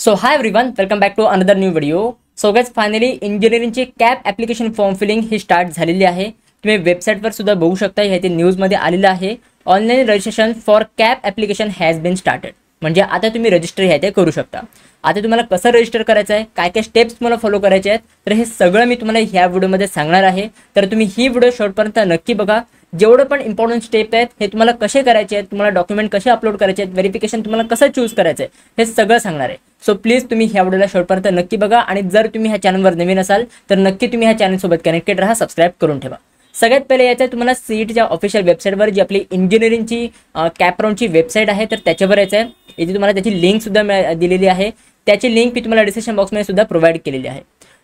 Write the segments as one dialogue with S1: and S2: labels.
S1: So hi everyone, welcome back to another new video. So guys, finally इंजिनिअरिंगची CAP application form filling ही start झालेली आहे. तुम्ही वेबसाईटवर सुद्धा बघू शकता, हे ते न्यूजमध्ये आलेलं आहे. Online registration for CAP application has been started. म्हणजे आता तुम्ही रजिस्टर हे ते करू शकता. आता तुम्हाला कसं रजिस्टर करायचं आहे, काय काय स्टेप्स तुम्हाला फॉलो करायचे आहेत, तर हे सगळं मी तुम्हाला ह्या व्हिडिओमध्ये सांगणार आहे. तर तुम्ही ही व्हिडिओ शेवटपर्यंत नक्की बघा. जेवढं पण इम्पॉर्टंट स्टेप आहेत हे तुम्हाला कसे करायचे आहेत, तुम्हाला डॉक्युमेंट कसे अपलोड करायचे आहेत, व्हेरिफिकेशन तुम्हाला कसं चूज करायचं आहे, हे सगळं सांगणार आहे. सो प्लीज तुम्ही ह्या व्हिडिओला शेवटपर्यंत नक्की बघा. आणि जर तुम्ही ह्या चॅनलवर नवीन असाल तर नक्की तुम्ही ह्या चॅनलसोबत कनेक्टेड राहा, सबस्क्राईब करून ठेवा. सगळ्यात पहिले यायचं आहे तुम्हाला सीईटीच्या ऑफिशियल वेबसाईटवर, जी आपली इंजिनिअरिंगची कॅप राऊंडची वेबसाईट आहे, तर त्याच्यावर यायचं आहे. इथे तुम्हाला त्याची लिंक सुद्धा दिलेली आहे. त्याची लिंक मी तुम्हाला डिस्क्रिप्शन बॉक्समध्ये सुद्धा प्रोव्हाइड केलेली आहे.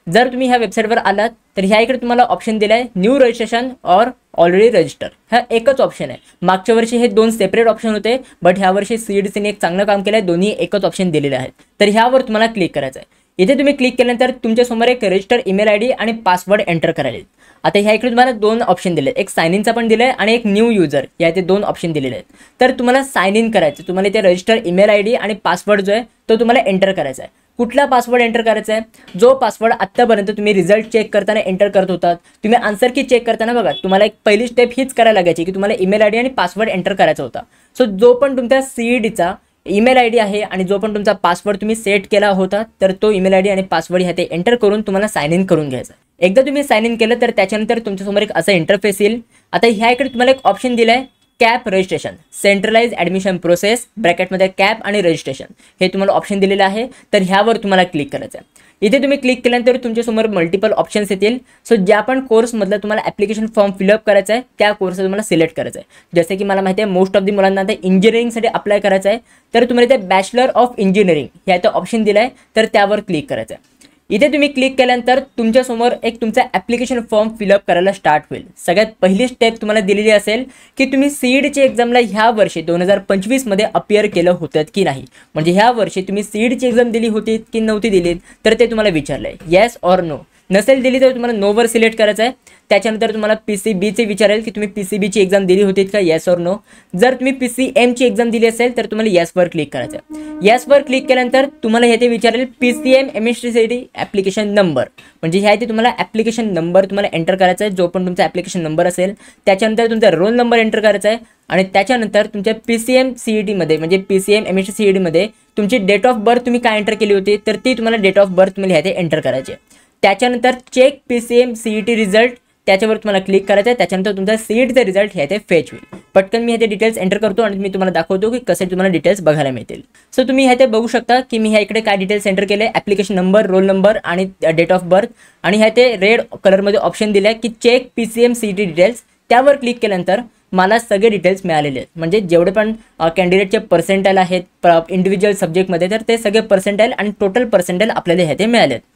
S1: जर तुम्ही ह्या वेबसाईटवर आलात तर ह्या इकडे तुम्हाला ऑप्शन दिला आहे न्यू रजिस्ट्रेशन और ऑलरेडी रजिस्टर. हा एकच ऑप्शन आहे. मागच्या वर्षी हे दोन सेपरेट ऑप्शन होते, बट ह्या वर्षी सीईटीने एक चांगलं काम केलं आहे, दोन्ही एकच ऑप्शन दिलेले आहेत. तर ह्यावर तुम्हाला क्लिक करायचं आहे. इथे तुम्ही क्लिक केल्यानंतर तुमच्यासमोर एक रजिस्टर ईमेल आयडी आणि पासवर्ड एंटर करायला. आता ह्या इकडे तुम्हाला दोन ऑप्शन दिले, एक साइन इनचा पण दिलाय आणि एक न्यू युजर, या इथे दोन ऑप्शन दिलेले आहेत. तर तुम्हाला साइन इन करायचं, तुम्हाला इथे रजिस्टर ईमेल आयडी आणि पासवर्ड जो आहे तो तुम्हाला एंटर करायचा आहे. कुठला पासवर्ड एंटर करायचा आहे? जो पासवर्ड आत्तापर्यंत तुम्ही रिझल्ट चेक करताना एंटर करत होतात, तुम्ही आन्सर की चेक करताना बघा, तुम्हाला एक पहिली स्टेप हीच करायला लागायची की तुम्हाला ईमेल आयडी आणि पासवर्ड एंटर करायचा होता. सो जो पण तुमच्या सीईटीचा ईमेल आयडी आहे आणि जो पण तुमचा पासवर्ड तुम्ही सेट केला होता, तर तो ईमेल आयडी आणि पासवर्ड ह्या ते एंटर करून तुम्हाला साइन इन करून घ्यायचा. एकदा तुम्ही साइन इन केलं तर त्याच्यानंतर तुमच्यासमोर एक असं इंटरफेस येईल. आता ह्या इकडे तुम्हाला एक ऑप्शन दिलाय CAP registration, centralized admission process, ब्रॅकेटमध्ये कॅप आणि रजिस्ट्रेशन, हे तुम्हाला ऑप्शन दिलेलं आहे. तर ह्यावर तुम्हाला क्लिक करायचं आहे. इथे तुम्ही क्लिक केल्यानंतर तुमच्यासमोर मल्टिपल ऑप्शन्स येतील. सो ज्या पण कोर्समधला तुम्हाला ॲप्लिकेशन फॉर्म फिलअप करायचा आहे त्या कोर्सला तुम्हाला सिलेक्ट करायचं आहे. जसे की मला माहिती आहे मोस्ट ऑफ दी मुलांना आता इंजिनिअरिंगसाठी अप्लाय करायचं आहे, तर तुम्हाला इथे बॅचलर ऑफ इंजिनिअरिंग ह्या इथं ऑप्शन दिला आहे, तर त्यावर क्लिक करायचं आहे. इथे तुम्ही क्लिक केल्यानंतर तुमच्यासमोर एक तुमचा ॲप्लिकेशन फॉर्म फिलअप करायला स्टार्ट होईल. सगळ्यात पहिली स्टेप तुम्हाला दिलेली असेल की तुम्ही सीईटीची एक्झामला ह्या वर्षी 2025 मध्ये अपियर केलं होतं की नाही. म्हणजे ह्या वर्षी तुम्ही सीईटीची एक्झाम दिली होती की नव्हती दिलीत, तर ते तुम्हाला विचारलंय येस ऑर नो. नसेल दिली तर तुम्हाला नोवर सिलेक्ट करायचं आहे. त्याच्यानंतर तुम्हाला PCBचे विचारेल की तुम्ही PCBची एक्झाम दिली होती का, येस ऑर नो. जर तुम्ही PCMची एक्झाम दिली असेल तर तुम्हाला येसवर क्लिक करायचं आहे. येसवर क्लिक केल्यानंतर तुम्हाला हे ते विचारेल PCM MSTCD ॲप्लिकेशन नंबर. म्हणजे ह्या इथे तुम्हाला ॲप्लिकेशन नंबर तुम्हाला एंटर करायचा आहे, जो पण तुमचा ॲप्लिकेशन नंबर असेल. त्याच्यानंतर तुमचा रोल नंबर एंटर करायचा आहे आणि त्याच्यानंतर तुमच्या PCM CET मध्ये म्हणजे PCM MSTCD मध्ये तुमची डेट ऑफ बर्थ तुम्ही काय एंटर केली होती, तर ती तुम्हाला डेट ऑफ बर्थ तुम्हाला ह्या एंटर करायची आहे. त्याच्यानंतर चेक PCM CET रिझल्ट, त्याच्यावर तुम्हाला क्लिक करायचं आहे. त्याच्यानंतर तुमचा सीईटीचा रिझल्ट हे ते फेच होईल. पटकन मी हे डिटेल्स एंटर करतो आणि मी तुम्हाला दाखवतो की कसे तुम्हाला डिटेल्स बघायला मिळतील. सो तुम्ही हे ते बघू शकता की मी ह्या इकडे काय डिटेल्स एंटर केले, ॲप्लिकेशन नंबर, रोल नंबर आणि डेट ऑफ बर्थ. आणि ह्या ते रेड कलरमध्ये ऑप्शन दिले आहे की चेक PCM CET डिटेल्स. त्यावर क्लिक केल्यानंतर मला सगळे डिटेल्स मिळालेले आहेत. म्हणजे जेवढे पण कॅन्डिडेटचे पर्सेंटाईल आहेत इंडिव्हिज्युअल सब्जेक्टमध्ये, तर ते सगळे पर्सेंटाईल आणि टोटल पर्सेंटाईल आपल्याला हे ते मिळाले आहेत.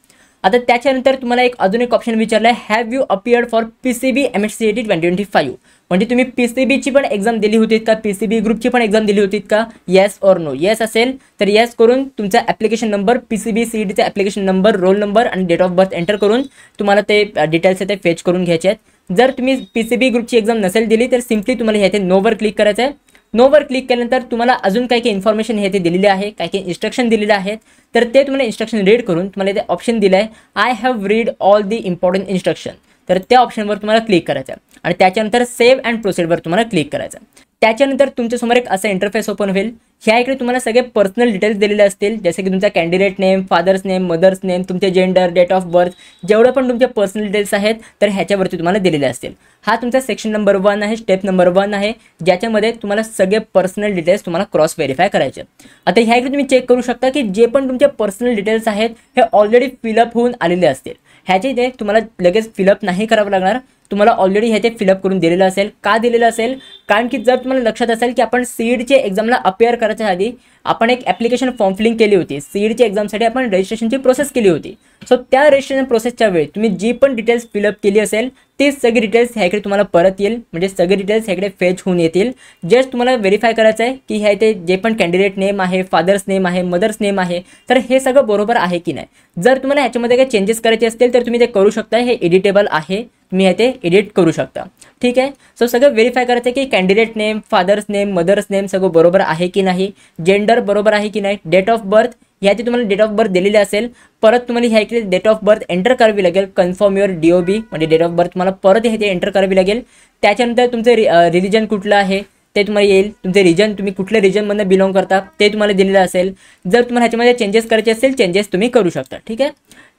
S1: आता त्याच्यानंतर तुम्हाला एक अजून एक ऑप्शन विचारलं आहे, have you appeared for PCB MSCET 2025. म्हणजे तुम्ही PCBची पण एक्झाम दिली होती का, PCB ग्रुपची पण एक्झाम दिली होती का, येस ऑर नो. येस असेल तर येस करून तुमचा ॲप्लिकेशन नंबर, PCB CETचा ॲप्लिकेशन नंबर, रोल नंबर आणि डेट ऑफ बर्थ एंटर करून तुम्हाला ते डिटेल्स ते फेच करून घ्यायचे आहेत. जर तुम्ही PCB ग्रुपची एक्झाम नसेल दिली तर सिम्पली तुम्हाला हे नोवर क्लिक करायचं आहे. नोवर क्लिक केल्यानंतर तुम्हाला अजून काही काही इन्फॉर्मेशन हे ते दिलेले आहे, काही काही इन्स्ट्रक्शन दिलेले आहेत. तर ते तुम्हाला इन्स्ट्रक्शन रीड करून तुम्हाला इथे ऑप्शन दिला आहे I have read all the important instruction. तर त्या ऑप्शनवर तुम्हाला क्लिक करायचं आहे आणि त्याच्यानंतर सेव्ह अँड प्रोसीडवर तुम्हाला क्लिक करायचं आहे. त्याच्यानंतर तुमच्यासमोर एक असं इंटरफेस ओपन होईल. ह्या इकडे तुम्हाला सगळे पर्सनल डिटेल्स दिलेले असतील, जसे की तुमचा candidate name, father's name, mother's name, तुमचे जेंडर, डेट ऑफ बर्थ, जेवढं पण तुमचे पर्सनल डिटेल्स आहेत तर ह्याच्यावरती तुम्हाला दिलेले असतील. हा तुमचा सेक्शन नंबर 1 आहे, स्टेप नंबर 1 आहे, ज्याच्यामध्ये तुम्हाला सगळे पर्सनल डिटेल्स तुम्हाला क्रॉस व्हेरीफाय करायचे. आता ह्या इकडे तुम्ही चेक करू शकता की जे पण तुमचे पर्सनल डिटेल्स आहेत हे ऑलरेडी फिलअप होऊन आलेले असतील. ह्याचे इथे तुम्हाला लगेच फिलअप नाही करावं लागणार, तुम्हाला ऑलरेडी हे ते फिलअप करून दिलेलं असेल. का दिलेलं असेल? कारण की जर तुम्हाला लक्षात असेल की आपण सीईटीच्या एक्झामला अपियर करायच्या आधी आपण एक ॲप्लिकेशन फॉर्म फिलिंग केली होती. सीईटीच्या एक्झामसाठी आपण रजिस्ट्रेशनची प्रोसेस केली होती. सो त्या रजिस्ट्रेशन प्रोसेसच्या वेळी तुम्ही जी पण डिटेल्स फिलअप केली असेल तीच सगळी डिटेल्स ह्याकडे तुम्हाला परत येईल. म्हणजे सगळे डिटेल्स ह्याकडे फेच होऊन येतील. जस्ट तुम्हाला व्हेरीफाय करायचं आहे की ह्या इथे जे पण कॅन्डिडेट नेम आहे, फादर्स नेम आहे, मदर्स नेम आहे, तर हे सगळं बरोबर आहे की नाही. जर तुम्हाला ह्याच्यामध्ये काही चेंजेस करायचे असतील तर तुम्ही ते करू शकता. हे एडिटेबल आहे, तुम्ही हे ते एडिट करू शकता. ठीक आहे. सो सगळं व्हेरीफाय करायचं की candidate name, father's name, mother's name सगळं बरोबर आहे की नाही, जेंडर बरोबर आहे की नाही, डेट ऑफ बर्थ ह्याची तुम्हाला डेट ऑफ बर्थ दिलेली असेल, परत तुम्हाला ह्या इकडे डेट ऑफ बर्थ एंटर करावी लागेल, कन्फर्म युअर DOB म्हणजे डेट ऑफ बर्थ तुम्हाला परत हे एंटर करावी लागेल. त्याच्यानंतर तुमचं रिलिजन कुठलं आहे ते तुम्हाला येईल, तुमचे रिजन तुम्ही कुठल्या रिजनमधून बिलॉंग करता ते तुम्हाला दिलेलं असेल. जर तुम्हाला ह्याच्यामध्ये चेंजेस करायचे असेल चेंजेस तुम्ही करू शकता. ठीक आहे.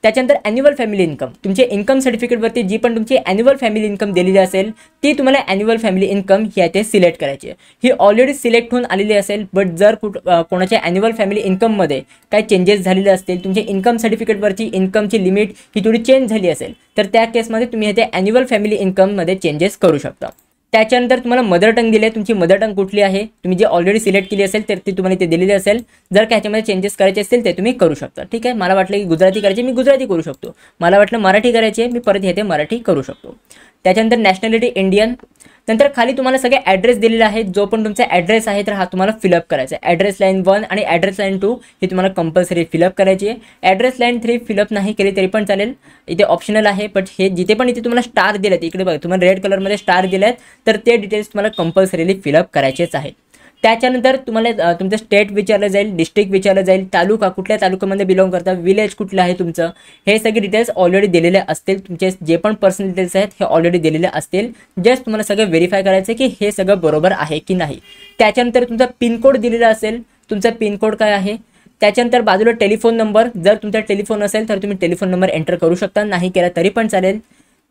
S1: त्याच्यानंतर ॲन्युअल फॅमिली इन्कम, तुमचे इन्कम सर्टिफिकेटवरती जी पण तुमची ॲन्युअल फॅमिली इन्कम दिलेली असेल ती तुम्हाला ॲन्युअल फॅमिली इन्कम ह्या ते सिलेक्ट करायची आहे. ही ऑलरेडी सिलेक्ट होऊन आलेली असेल, बट जर कोणाच्या ॲन्युअल फॅमिली इन्कममध्ये काही चेंजेस झालेले असतील, तुमच्या इन्कम सर्टिफिकेटवरची इन्कमची लिमिट ही थोडी चेंज झाली असेल, तर त्या केसमध्ये तुम्ही ते ॲन्युअल फॅमिली इन्कममध्ये चेंजेस करू शकता. त्याच्यानंतर तुम्हाला मदर टंग दिली आहे, तुमची मदर टंग कुठली आहे तुम्ही जे ऑलरेडी सिलेक्ट केली असेल तर ती तुम्हाला ते दिलेली असेल. जर काय ह्याच्यामध्ये चेंजेस करायचे असतील ते तुम्ही करू शकता. ठीक आहे. मला वाटलं की गुजराती करायची, मी गुजराती करू शकतो. मला वाटलं मराठी करायची आहे, मी परत हे ते मराठी करू शकतो. त्याच्यानंतर नॅशनॅलिटी इंडियन. नंतर खाली तुम्हाला सगळे ॲड्रेस दिलेले आहेत, जो पण तुमचा ॲड्रेस आहे तर हा तुम्हाला फिलअप करायचा आहे. ॲड्रेस लाईन 1 आणि ॲड्रेस लाईन 2 ही तुम्हाला कंपल्सरी फिलअप करायची आहे. ॲड्रेस लाईन 3 फिलअप नाही केली तरी पण चालेल, इथे ऑप्शनल आहे. बट हे जिथे पण इथे तुम्हाला स्टार दिलेत, इकडे बघा तुम्हाला रेड कलरमध्ये स्टार दिलेत, तर ते डिटेल्स तुम्हाला कंपल्सरीली फिलअप करायचेच आहेत. त्याच्यानंतर तुम्हाला तुमचं स्टेट विचारलं जाईल, डिस्ट्रिक्ट विचारलं जाईल, तालुका कुठल्या तालुक्यामध्ये बिलॉंग करता, विलेज कुठलं आहे तुमचं, हे सगळे डिटेल्स ऑलरेडी दिलेले असतील. तुमचे जे पण पर्सनल डिटेल्स आहेत हे ऑलरेडी दिलेले असतील. जस्ट तुम्हाला सगळं व्हेरीफाय करायचं की हे सगळं बरोबर आहे की नाही. त्याच्यानंतर तुमचा पिनकोड दिलेला असेल, तुमचा पिनकोड काय आहे. त्याच्यानंतर बाजूला टेलिफोन नंबर, जर तुमचा टेलिफोन असेल तर तुम्ही टेलिफोन नंबर एंटर करू शकता, नाही केला तरी पण चालेल.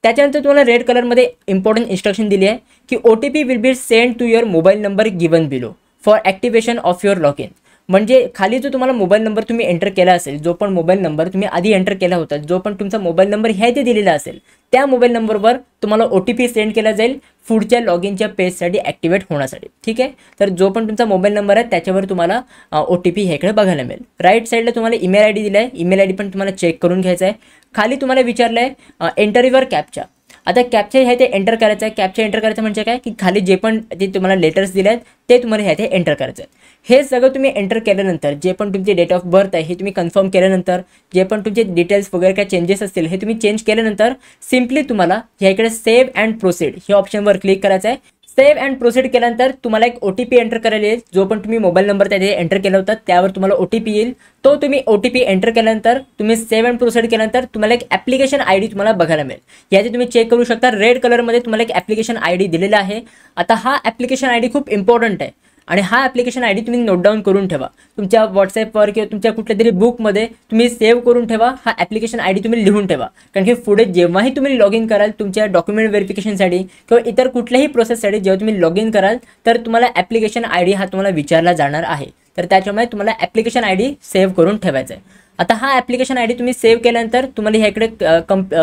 S1: त्याच्यानंतर तुम्हाला रेड कलरमध्ये इम्पॉर्टंट इन्स्ट्रक्शन दिली आहे की OTP will be send to your mobile number given below for activation of your log in. म्हणजे खाली जो तुम्हाला मोबाईल नंबर तुम्ही एंटर केला असेल, जो पण मोबाईल नंबर तुम्ही आधी एंटर केला होता, जो पण तुमचा मोबाईल नंबर ह्या इथे दिलेला असेल, त्या मोबाईल नंबरवर तुम्हाला OTP सेंड केला जाईल पुढच्या लॉग इनच्या पेजसाठी ॲक्टिवेट होण्यासाठी. ठीक आहे. तर जो पण तुमचा मोबाईल नंबर आहे त्याच्यावर तुम्हाला OTP ह्याकडे बघायला मिळेल. राईट साईडला तुम्हाला ईमेल ID दिला आहे, ईमेल ID पण तुम्हाला चेक करून घ्यायचा आहे. खाली तुम्हाला विचारलं आहे एंटर युअर कॅप्चा. आता कॅप्चा हे ते एंटर करायचं आहे. कॅप्चा एंटर करायचं म्हणजे काय की खाली जे पण ते तुम्हाला लेटर्स दिले आहेत ते तुम्हाला ह्या ते एंटर करायचं आहे. हे सगळं तुम्ही एंटर केल्यानंतर जे पण तुमची डेट ऑफ बर्थ आहे हे तुम्ही कन्फर्म केल्यानंतर, जे पण तुमचे डिटेल्स वगैरे काय चेंजेस असतील हे तुम्ही चेंज केल्यानंतर सिम्पली तुम्हाला ह्या इकडे सेव्ह अँड प्रोसीड हे ऑप्शनवर क्लिक करायचं आहे. सेव्ह अँड प्रोसीड केल्यानंतर तुम्हाला एक OTP एंटर करायला येईल, जो पण तुम्ही मोबाईल नंबर त्याचे एंटर केला होता त्यावर तुम्हाला OTP येईल. तो तुम्ही OTP एंटर केल्यानंतर तुम्ही सेव्ह अँड प्रोसीड केल्यानंतर तुम्हाला एक ॲप्लिकेशन ID तुम्हाला बघायला मिळेल. याचे तुम्ही चेक करू शकता. रेड कलरमध्ये तुम्हाला एक ॲप्लिकेशन ID दिलेला आहे. आता हा ॲप्लिकेशन ID खूप इम्पॉर्टंट आहे आणि हा ॲप्लिकेशन ID तुम्ही नोट डाऊन करून ठेवा. तुमच्या व्हॉट्सॲपवर किंवा तुमच्या कुठल्या तरी बुकमध्ये तुम्ही सेव्ह करून ठेवा. हा ॲप्लिकेशन ID तुम्ही लिहून ठेवा, कारण की पुढे जेव्हाही तुम्ही लॉग इन कराल तुमच्या डॉक्युमेंट व्हेरिफिकेशनसाठी किंवा इतर कुठल्याही प्रोसेससाठी जेव्हा तुम्ही लॉग इन कराल तर तुम्हाला ॲप्लिकेशन ID हा तुम्हाला विचारला जाणार आहे. तर त्याच्यामुळे तुम्हाला ॲप्लिकेशन ID सेव्ह करून ठेवायचा आहे. आता हा ॲप्लिकेशन ID तुम्ही सेव्ह केल्यानंतर तुम्हाला ह्याकडे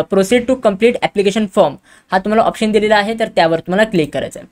S1: proceed to complete application form हा तुम्हाला ऑप्शन दिलेला आहे, तर त्यावर तुम्हाला क्लिक करायचं आहे.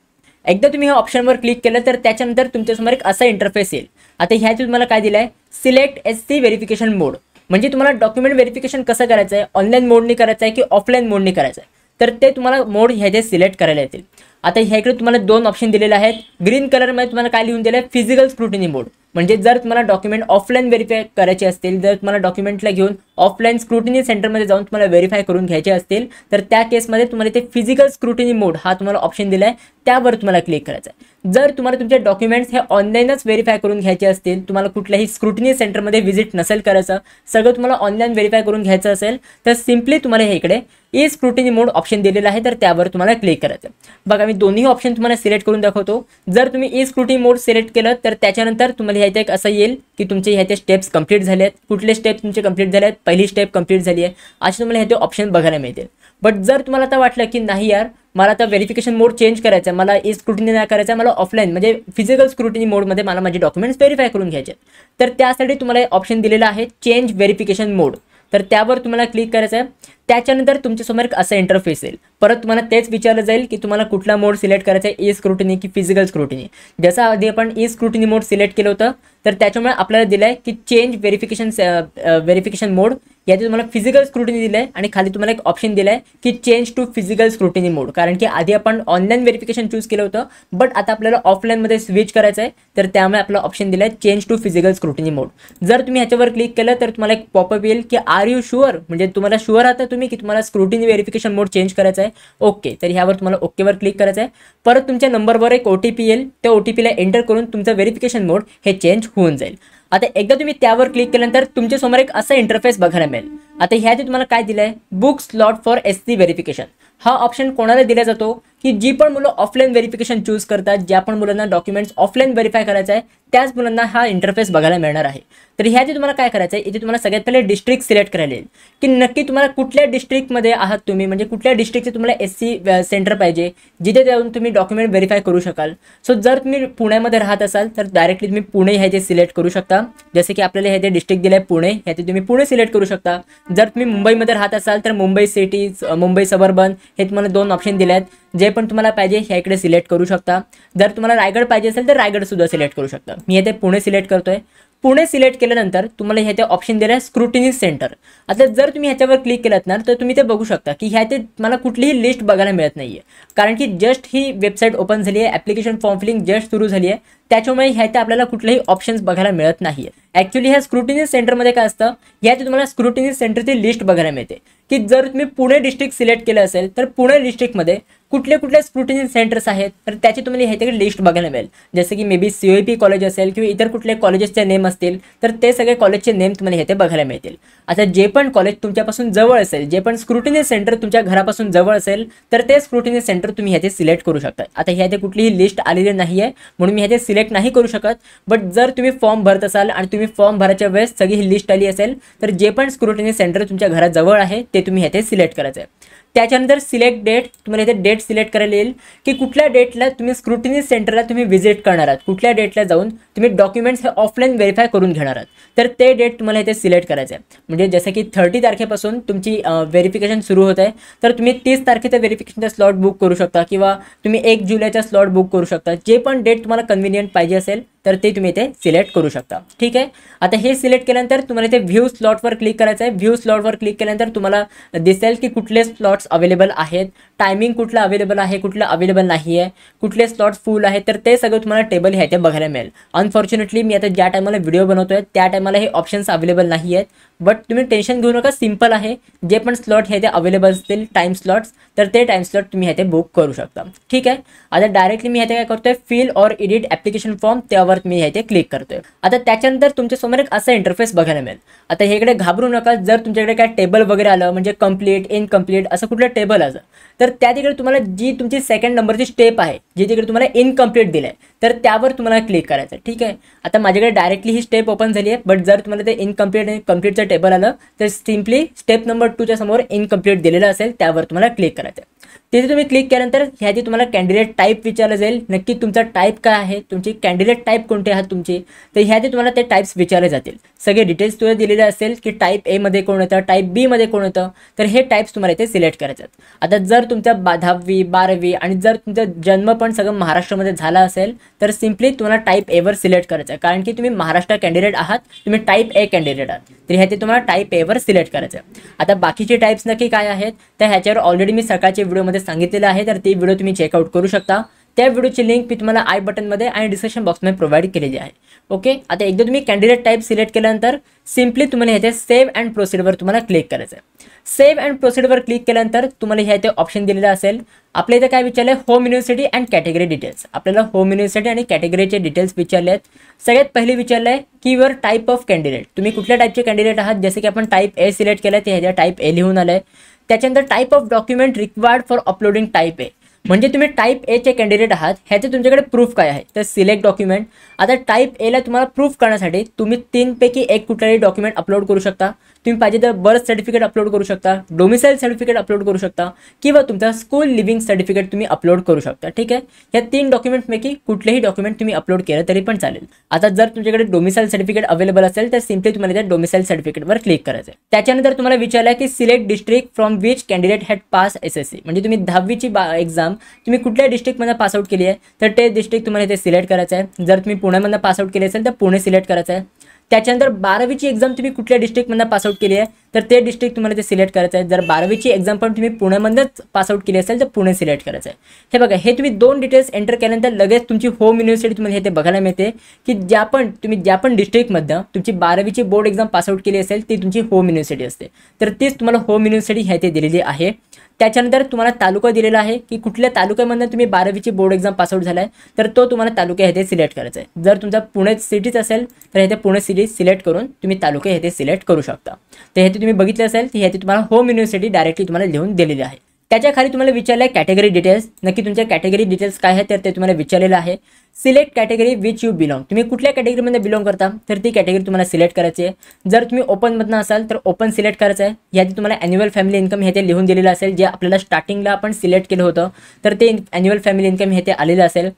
S1: एकदा तुम्ही ह्या ऑप्शनवर क्लिक केलं तर त्याच्यानंतर तुमच्यासमोर एक असा इंटरफेस येईल. आता ह्याची तुम्हाला काय दिलं आहे, सिलेक्ट SC व्हेरिफिकेशन मोड. म्हणजे तुम्हाला डॉक्युमेंट व्हेरिफिकेशन कसं करायचं आहे, ऑनलाईन मोडनी करायचं आहे की ऑफलाईन मोडनी करायचं आहे, तर ते तुम्हाला मोड ह्याचे सिलेक्ट करायला येतील. आता ह्याकडे तुम्हाला 2 ऑप्शन दिलेले आहेत. ग्रीन कलरमध्ये तुम्हाला काय लिहून दिलं आहे, फिजिकल स्क्रुटिनी मोड. म्हणजे जर तुम्हाला डॉक्युमेंट ऑफलाईन व्हेरीफाय करायचे असतील, जर तुम्हाला डॉक्युमेंटला घेऊन ऑफलाईन स्क्रुटिनी सेंटरमध्ये जाऊन तुम्हाला व्हेरीफाय करून घ्यायचे असतील, तर त्या केसमध्ये तुम्हाला ते फिजिकल स्क्रुटिनी मोड हा तुम्हाला ऑप्शन दिला आहे, त्यावर तुम्हाला क्लिक करायचं आहे. जर तुम्हाला तुमचे डॉक्युमेंट्स हे ऑनलाईनच व्हेरीफाय करून घ्यायचे असतील, तुम्हाला कुठल्याही स्क्रुटिनी सेंटरमध्ये व्हिजिट नसेल करायचं, सगळं तुम्हाला ऑनलाईन व्हेरीफाय करून घ्यायचं असेल, तर सिम्पली तुम्हाला हे इकडे ई स्क्रुटिनी मोड ऑप्शन दिलेला आहे, तर त्यावर तुम्हाला क्लिक करायचं. बघा मी दोन्ही ऑप्शन तुम्हाला सिलेक्ट करून दाखवतो. जर तुम्ही ई स्क्रुटिनी मोड सिलेक्ट केलं तर त्याच्यानंतर तुम्हाला ह्याचे एक असं येईल की तुमचे ह्याचे स्टेप्स कंप्लीट झाले आहेत. कुठले स्टेप तुमचे कंप्लीट झाले आहेत, पहिली स्टेप कंप्लीट झाली आहे, असे तुम्हाला ह्याचे ऑप्शन बघायला मिळतील. बट जर तुम्हाला आता वाटलं की नाही यार मला आता व्हेरिफिकेशन मोड चेंज करायचा आहे, मला ई स्क्रुटिनी नाही करायचं, मला ऑफलाईन म्हणजे फिजिकल स्क्रुटिनी मोडमध्ये मला माझे डॉक्युमेंट्स व्हेरीफाय करून घ्यायचे, तर त्यासाठी तुम्हाला ऑप्शन दिलेला आहे चेंज व्हेरिफिकेशन मोड, तर त्यावर तुम्हाला क्लिक करायचं आहे. त्याच्यानंतर तुमच्यासमोर असं इंटरफेस येईल. परत तुम्हाला तेच विचारलं जाईल की तुम्हाला कुठला मोड सिलेक्ट करायचा आहे, ई स्क्रुटिनी की फिजिकल स्क्रुटिनी. जसं आधी आपण ई स्क्रुटिनी मोड सिलेक्ट केलं होतं, तर त्याच्यामुळे आपल्याला दिलं आहे की चेंज व्हेरिफिकेशन मोड. याचे तुम्हाला फिजिकल स्क्रुटिनी दिलं आहे आणि खाली तुम्हाला एक ऑप्शन दिलं आहे की चेंज टू फिजिकल स्क्रुटिनी मोड, कारण की आधी आपण ऑनलाईन व्हेरिफिकेशन चूज केलं होतं, बट आता आपल्याला ऑफलाईनमध्ये स्विच करायचं आहे, तर त्यामुळे आपला ऑप्शन दिला आहे चेंज टू फिजिकल स्क्रुटिनी मोड. जर तुम्ही ह्याच्यावर क्लिक केलं तर तुम्हाला एक पॉपअप येईल की आर यू शुअर, म्हणजे तुम्हाला शुअर आता तुम्ही की तुम्हाला स्क्रुटिनी व्हेरिफिकेशन मोड चेंज करायचा आहे. ओके, तर ह्यावर तुम्हाला ओकेवर क्लिक करायचं आहे. परत तुमच्या नंबरवर एक OTP येईल, त्या OTPला एंटर करून तुमचं व्हेरिफिकेशन मोड हे चेंज होऊन जाईल. आता एकदा तुम्ही त्यावर क्लिक केल्यानंतर तुमच्या समोर एक असा इंटरफेस बघायला मिळेल. आता ह्यात तुम्हाला काय दिलंय, book slot for SC verification. हा ऑप्शन कोणाला दिला जातो की जी पण मुलं ऑफलाईन व्हेरिफिकेशन चूज करतात, ज्या पण मुलांना डॉक्युमेंट्स ऑफलाईन व्हेरीफाय करायचं आहे त्याच मुलांना हा इंटरफेस बघायला मिळणार आहे. तर ह्यात तुम्हाला काय करायचं आहे, इथे तुम्हाला सगळ्यात पहिले डिस्ट्रिक्ट सिलेक्ट करायला येईल की नक्की तुम्हाला कुठल्या डिस्ट्रिक्टमध्ये आहात तुम्ही, म्हणजे कुठल्या डिस्ट्रिक्टचे तुम्हाला SC सेंटर पाहिजे जिथे जाऊन तुम्ही डॉक्युमेंट व्हेरीफाय करू शकाल. सो जर तुम्ही पुण्यामध्ये राहत असाल तर डायरेक्टली तुम्ही पुणे ह्याचे सिलेक्ट करू शकता. जसे की आपल्याला ह्याचे डिस्ट्रिक्ट दिले आहे पुणे, ह्याचे तुम्ही पुणे सिलेक्ट करू शकता. जर तुम्ही मुंबईमध्ये राहत असाल तर मुंबई सिटी, मुंबई सबर्बन हे तुम्हाला 2 ऑप्शन दिले आहेत. जे पण तुम्हाला पाहिजे ह्या इकडे सिलेक्ट करू शकता. जर तुम्हाला रायगड पाहिजे असेल तर रायगड सुद्धा सिलेक्ट करू शकता. मी येथे पुणे सिलेक्ट करतोय. पुणे सिलेक्ट केल्यानंतर तुम्हाला ह्याचे ऑप्शन दिले आहे स्क्रुटिनी सेंटर. आता जर तुम्ही ह्याच्यावर क्लिक केलात ना तर तुम्ही ते बघू शकता की ह्याचे मला कुठलीही लिस्ट बघायला मिळत नाहीये, कारण की जस्ट ही वेबसाईट ओपन झाली आहे, ॲप्लिकेशन फॉर्म फिलिंग जस्ट सुरू झाली आहे, त्याच्यामुळे ह्याचे आपल्याला कुठलेही ऑप्शन्स बघायला मिळत नाहीये. ॲक्च्युली ह्या स्क्रुटिनी सेंटरमध्ये काय असतं, ह्यात तुम्हाला स्क्रुटिनी सेंटरची लिस्ट बघायला मिळते की जर तुम्ही पुणे डिस्ट्रिक्ट सिलेक्ट केलं असेल तर पुणे डिस्ट्रिक्टमध्ये कुठले कुठले स्क्रुटिनी सेंटर्स आहेत तर त्याची तुम्हाला ह्याच्याकडे लिस्ट बघायला मिळेल. जसे की मे बी COEP कॉलेज असेल किंवा इतर कुठले कॉलेजेसचे नेम असतील तर ते सगळे कॉलेजचे नेम तुम्हाला इथे बघायला मिळतील. आता जे पण कॉलेज तुमच्यापासून जवळ असेल, जे पण स्क्रुटिनी सेंटर तुमच्या घरापासून जवळ असेल तर ते स्क्रुटिनी सेंटर तुम्ही ह्याचे सिलेक्ट करू शकता. आता ह्याचे कुठलीही लिस्ट आलेली नाही आहे म्हणून मी ह्याचे सिलेक्ट नाही करू शकत. बट जर तुम्ही फॉर्म भरत असाल आणि तुम्ही फॉर्म भरायच्या वेळेस सगळी ही लिस्ट आली असेल तर जे पण स्क्रुटिनी सेंटर तुमच्या घराजवळ आहे ते तुम्ही ह्याचे सिलेक्ट करायचं आहे. त्याच्यानंतर सिलेक्ट डेट, तुम्हाला इथे डेट सिलेक्ट करायला येईल की कुठल्या डेटला तुम्ही स्क्रुटिनी सेंटरला तुम्ही व्हिजिट करणार आहात, कुठल्या डेटला जाऊन तुम्ही डॉक्युमेंट्स हे ऑफलाईन व्हेरीफाय करून घेणार आहात. तर ते डेट तुम्हाला इथे सिलेक्ट करायचं आहे. म्हणजे जसं की 30 तारखेपासून तुमची व्हेरिफिकेशन सुरू होत आहे तर तुम्ही 30 तारखेचा व्हेरिफिकेशनचा स्लॉट बुक करू शकता किंवा तुम्ही 1 जुलैचा स्लॉट बुक करू शकता. जे पण डेट तुम्हाला कन्व्हिनियंट पाहिजे असेल तर ते तुम्ही इथे सिलेक्ट करू शकता. ठीक आहे. आता हे सिलेक्ट केल्यानंतर तुम्हाला इथे व्ह्यू स्लॉटवर क्लिक करायचं आहे. व्ह्यू स्लॉटवर क्लिक केल्यानंतर तुम्हाला दिसेल की कुठले स्लॉट्स अवेलेबल आहेत, टायमिंग कुठलं अवेलेबल आहे, कुठलं अवेलेबल नाही आहे, कुठले स्लॉट्स फुल आहेत, तर ते सगळं तुम्हाला टेबल ह्याचे बघायला मिळेल. अनफॉर्च्युनेटली मी आता ज्या टायमाला व्हिडिओ बनवतोय त्या टायमाला हे ऑप्शन्स अवेलेबल नाही आहेत. बट तुम्ही टेन्शन घेऊ नका, सिंपल आहे. जे पण स्लॉट ह्याचे अवेलेबल असतील टाइम स्लॉट्स तर ते टाइम स्लॉट तुम्ही ह्याचे बुक करू शकता. ठीक आहे. आता डायरेक्टली मी ह्याचे काय करतोय, fill or edit application form, त्यावर मी ह्याचे क्लिक करतोय. आता त्याच्यानंतर तुमच्यासमोर एक असा इंटरफेस बघायला मिळेल. आता हे इकडे घाबरू नका, जर तुमच्याकडे काय टेबल वगैरे आलं म्हणजे कंप्लीट, इनकम्प्लीट असं कुठलं टेबल आलं तर त्या तिकडे तुम्हाला जी तुमची सेकंड नंबरची स्टेप आहे, जी तिकडे तुम्हाला इनकम्प्लीट दिलं आहे तर त्यावर तुम्हाला क्लिक करायचं. ठीक आहे. आता माझ्याकडे डायरेक्टली ही स्टेप ओपन झाली आहे. बट जर तुम्हाला ते इनकम्प्लीट आणि कंप्लीटचं टेबल आलं तर सिम्पली स्टेप नंबर 2च्या समोर इनकम्प्लीट दिलेलं असेल त्यावर तुम्हाला क्लिक करायचं. तिथे तुम्ही क्लिक केल्यानंतर ह्याची तुम्हाला कॅन्डिडेट टाईप विचारलं जाईल. नक्की तुमचा टाईप काय आहे, तुमची कॅन्डिडेट टाईप कोणते आहात तुमचे, तर ह्याची तुम्हाला ते टाईप्स विचारले जातील. सगळे डिटेल्स तुम्हाला दिलेले असेल की टाईप A मध्ये कोण येतं, टाईप B मध्ये कोण येतं, तर हे टाईप्स तुम्हाला इथे सिलेक्ट करायचे आहेत. आता जर तुमच्या 10वी 12वी आणि जर तुमचा जन्म पण सगळं महाराष्ट्रामध्ये झाला असेल तर सिम्पली तुम्हाला टाईप A वर सिलेक्ट करायचं आहे, कारण की तुम्ही महाराष्ट्र कॅन्डिडेट आहात, तुम्ही टाईप A कॅन्डिडेट आहात, तर ह्याचे तुम्हाला टाईप A वर सिलेक्ट करायचं आहे. आता बाकीचे टाईप्स नक्की काय आहेत तर ह्याच्यावर ऑलरेडी मी सकाळच्या व्हिडिओमध्ये सांगितलेलं आहे, तर ती व्हिडिओ तुम्ही चेकआउट करू शकता. त्या व्हिडिओची लिंक मी तुम्हाला आय बटनमध्ये आणि डिस्क्रिप्शन बॉक्समध्ये प्रोव्हाइड केलेली आहे. ओके. आता एकदा तुम्ही कॅन्डिडेट टाईप सिलेक्ट केल्यानंतर सिम्पली तुम्हाला ह्याचे सेव्ह अँड प्रोसीडवर तुम्हाला क्लिक करायचं आहे. सेव्ह अँड प्रोसीडवर क्लिक केल्यानंतर तुम्हाला ह्या इथे ऑप्शन दिलेला असेल. आपल्या इथे काय विचारलं आहे, home university and category details. आपल्याला होम युनिव्हर्सिटी आणि कॅटेगरीचे डिटेल्स विचारले आहेत. सगळ्यात पहिले विचारलं आहे की युअर टाईप ऑफ कॅन्डिडेट, तुम्ही कुठल्या टाईपचे कॅन्डिडेट आहात. जसे की आपण टाईप A सिलेक्ट केलं, ते ह्याच्या टाईप A लिहून आलं आहे. त्याच्यानंतर type of document required for uploading type A, म्हणजे तुम्ही टाईप A चे कॅन्डिडेट आहात, ह्याचे तुमच्याकडे प्रूफ काय आहे तर सिलेक्ट डॉक्युमेंट. आता टाईप A ला तुम्हाला प्रूफ करण्यासाठी तुम्ही 3 पैकी एक कुठलाही डॉक्युमेंट अपलोड करू शकता. तुम्ही पाहिजे तर बर्थ सर्टिफिकेट अपलोड करू शकता, डोमिसाईल सर्टिफिकेट अपलोड करू शकता किंवा तुमचा स्कूल लिव्हिंग सर्टिफिकेट तुम्ही अपलोड करू शकता. ठीक आहे. या 3 डॉक्युमेंटपैकी कुठलेही डॉक्युमेंट तुम्ही अपलोड केलं तरी पण चालेल. आता जर तुमच्याकडे डोमिसाईल सर्टिफिकेट अवेलेबल असेल तर सिम्पली तुम्हाला त्या डोमिसाईल सर्टिफिकेटवर क्लिक करायचं आहे. त्याच्यानंतर तुम्हाला विचारलं की select district from which candidate had pass SSC, म्हणजे तुम्ही 10वीची एक्झाम तुम्ही कुठल्या डिस्ट्रिक्टमध्ये पासआउट केली आहे तर ते डिस्ट्रिक्ट तुम्हाला इथे सिलेक्ट करायचं आहे. जर तुम्ही पुण्यामधून पासआउट केली असेल तर पुणे सिलेक्ट करायचं आहे. त्याच्यानंतर 12वीची एक्झाम तुम्ही कुठल्या डिस्ट्रिक्टमधून पासआउट केली आहे तर ते डिस्ट्रिक्ट तुम्हाला ते सिलेक्ट करायचं आहे. जर 12वीची एक्झाम पण तुम्ही पुण्यामधूनच पासआउट केली असेल तर पुणे सिलेक्ट करायचं आहे. हे बघा, हे तुम्ही 2 डिटेल्स एंटर केल्यानंतर लगेच तुमची होम युनिव्हर्सिटी तुम्हाला हे ते बघायला मिळते की तुम्ही ज्या पण डिस्ट्रिक्टमधनं तुमची 12वीची बोर्ड एक्झाम पासआउट केली असेल ती तुमची होम युनिव्हर्सिटी असते. तर तीच तुम्हाला होम युनिव्हर्सिटी हे ते दिलेली आहे. त्याच्यानंतर तुम्हाला तालुका दिलेला आहे की कुठल्या तालुक्यामधून तुम्ही 12वीची बोर्ड एक्झाम पासआउट झालाय तर तो तुम्हाला तालुका हे ते सिलेक्ट करायचा आहे. जर तुमचा पुणे सिटीच असेल तर हे ते पुणे सिटी सिलेक्ट करून तुम्ही तालुके हे ते सिलेक्ट करू शकता. तर हे तुम्ही बघितलं असेल की हे तुम्हाला होम युनिव्हर्सिटी डायरेक्टली तुम्हाला लिहून दिलेली आहे. त्याच्या खाली तुम्हाला विचारलं आहे कॅटेगरी डिटेल्स, नक्की तुमच्या कॅटेगरी डिटेल्स काय आहे तर ते तुम्हाला विचारलेलं आहे. Select category which you belong, तुम्ही कुठल्या कॅटेगरीमध्ये बिलॉंग करता तर ती कॅटेगरी तुम्हाला सिलेक्ट करायची आहे. जर तुम्ही ओपनमधनं असाल तर ओपन सिलेक्ट करायचं आहे. याची तुम्हाला ॲन्युअल फॅमिली इन्कम हे ते लिहून दिलेलं असेल, जे आपल्याला स्टार्टिंगला आपण सिलेक्ट केलं होतं तर ते ॲन्युअल फॅमिली इन्कम हे ते आलेलं असेल.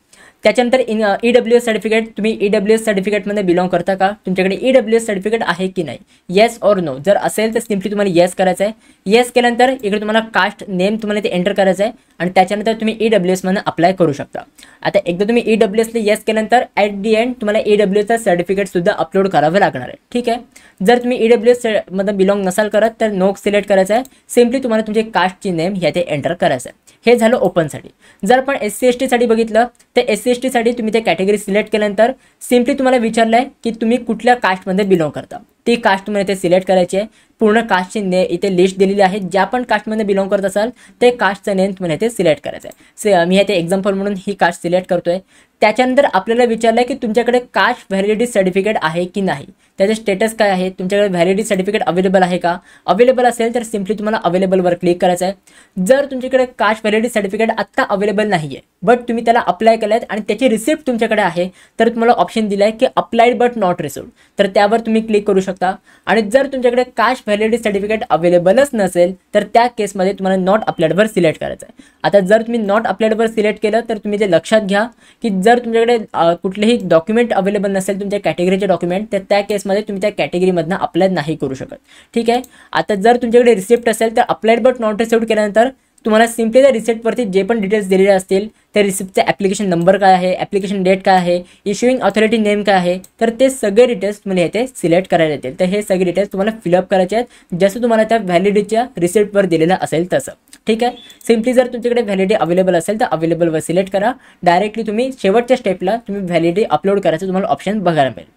S1: त्याच्यानंतर EWS सर्टिफिकेट, तुम्ही EWS सर्टिफिकेटमध्ये बिलॉंग करता का, तुमच्याकडे EWS सर्टिफिकेट आहे की नाही, येस और नो. जर असेल तर सिम्पली तुम्हाला येस करायचं आहे. येस केल्यानंतर इकडे तुम्हाला कास्ट नेम तुम्हाला ते एंटर करायचं आहे आणि त्याच्यानंतर तुम्ही EWSमधून अप्लाय करू शकता. आता एकदा तुम्ही EWSला येस केल्यानंतर ॲट दी एंड तुम्हाला EWSचा सर्टिफिकेटसुद्धा अपलोड करावं लागणार आहे. ठीक आहे. जर तुम्ही EWS मध्ये बिलॉंग नसाल करत तर नो सिलेक्ट करायचं आहे. सिम्पली तुम्हाला तुमचे कास्टची नेम हे ते एंटर करायचं आहे. हे झालं ओपनसाठी. जर आपण SC ST साठी बघितलं तर SC ST साठी तुम्ही ते कॅटेगरी सिलेक्ट केल्यानंतर सिम्पली तुम्हाला विचारलं आहे की तुम्ही कुठल्या कास्टमध्ये बिलॉंग करता. ती कास्ट तुम्हाला ते सिलेक्ट करायची आहे. पूर्ण कास्टची इथे लिस्ट दिलेली आहे. ज्या पण कास्टमध्ये बिलॉंग करत असाल ते कास्टचं नेम तुम्हाला इथे सिलेक्ट करायचं आहे. मी हे ते एक्झाम्पल म्हणून ही कास्ट सिलेक्ट करतोय. त्याच्यानंतर आपल्याला विचारलं आहे की तुमच्याकडे कास्ट व्हॅलिडिटी सर्टिफिकेट आहे की नाही, त्याचे स्टेटस काय आहे, तुमच्याकडे व्हॅलिडिटी सर्टिफिकेट अवेलेबल आहे का. अवेलेबल असेल तर सिम्पली तुम्हाला अवेलेबलवर क्लिक करायचं आहे. जर तुमच्याकडे कास्ट व्हॅलिडिटी सर्टिफिकेट आत्ता अवेलेबल नाही आहे बट तुम्ही त्याला अप्लाय केलं आहे आणि त्याची रिसिप्ट तुमच्याकडे आहे तर तुम्हाला ऑप्शन दिला आहे की अप्लाइड बट नॉट रिसिव्ड, तर त्यावर तुम्ही क्लिक करू शकता. आणि जर तुमच्याकडे कास्ट व्हॅलिडिटी सर्टिफिकेट अवेलेबलच नसेल तर त्या केसमध्ये तुम्हाला नॉट अप्लाइडवर सिलेक्ट करायचं आहे. आता जर तुम्ही नॉट अप्लाइडवर सिलेक्ट केलं तर तुम्ही ते लक्षात घ्या की जर तुमच्याकडे कुठलेही डॉक्युमेंट अवेलेबल नसेल तुमच्या कॅटेगरीचे डॉक्युमेंट तर त्या केसमध्ये तुम्ही त्या कॅटेगरीमधनं अप्लाय नाही करू शकत. ठीक आहे. आता जर तुमच्याकडे रिसिप्ट असेल तर अप्लाइड बट नॉट रिसिव्ड केल्यानंतर तुम्हाला सिम्पली त्या रिसिप्टवरती जे पण डिटेल्स दिलेले असतील त्या रिसिप्टचा ॲप्लिकेशन नंबर काय आहे, ॲप्लिकेशन डेट काय आहे, इश्युइंग ऑथॉरिटी नेम काय आहे, तर ते सगळे डिटेल्स तुम्हाला इथे सिलेक्ट करायला येतील. तर हे सगळे डिटेल्स तुम्हाला फिलअप करायचे आहेत जसं तुम्हाला त्या व्हॅलिडिटीच्या रिसिप्टवर दिलेलं असेल तसं. ठीक आहे. सिम्पली जर तुमच्याकडे व्हॅलिडिटी अवेलेबल असेल तर अवेलेबलवर सिलेक्ट करा. डायरेक्टली तुम्ही शेवटच्या स्टेपला तुम्ही व्हॅलिडिटी अपलोड करायचं तुम्हाला ऑप्शन बघायला मिळेल.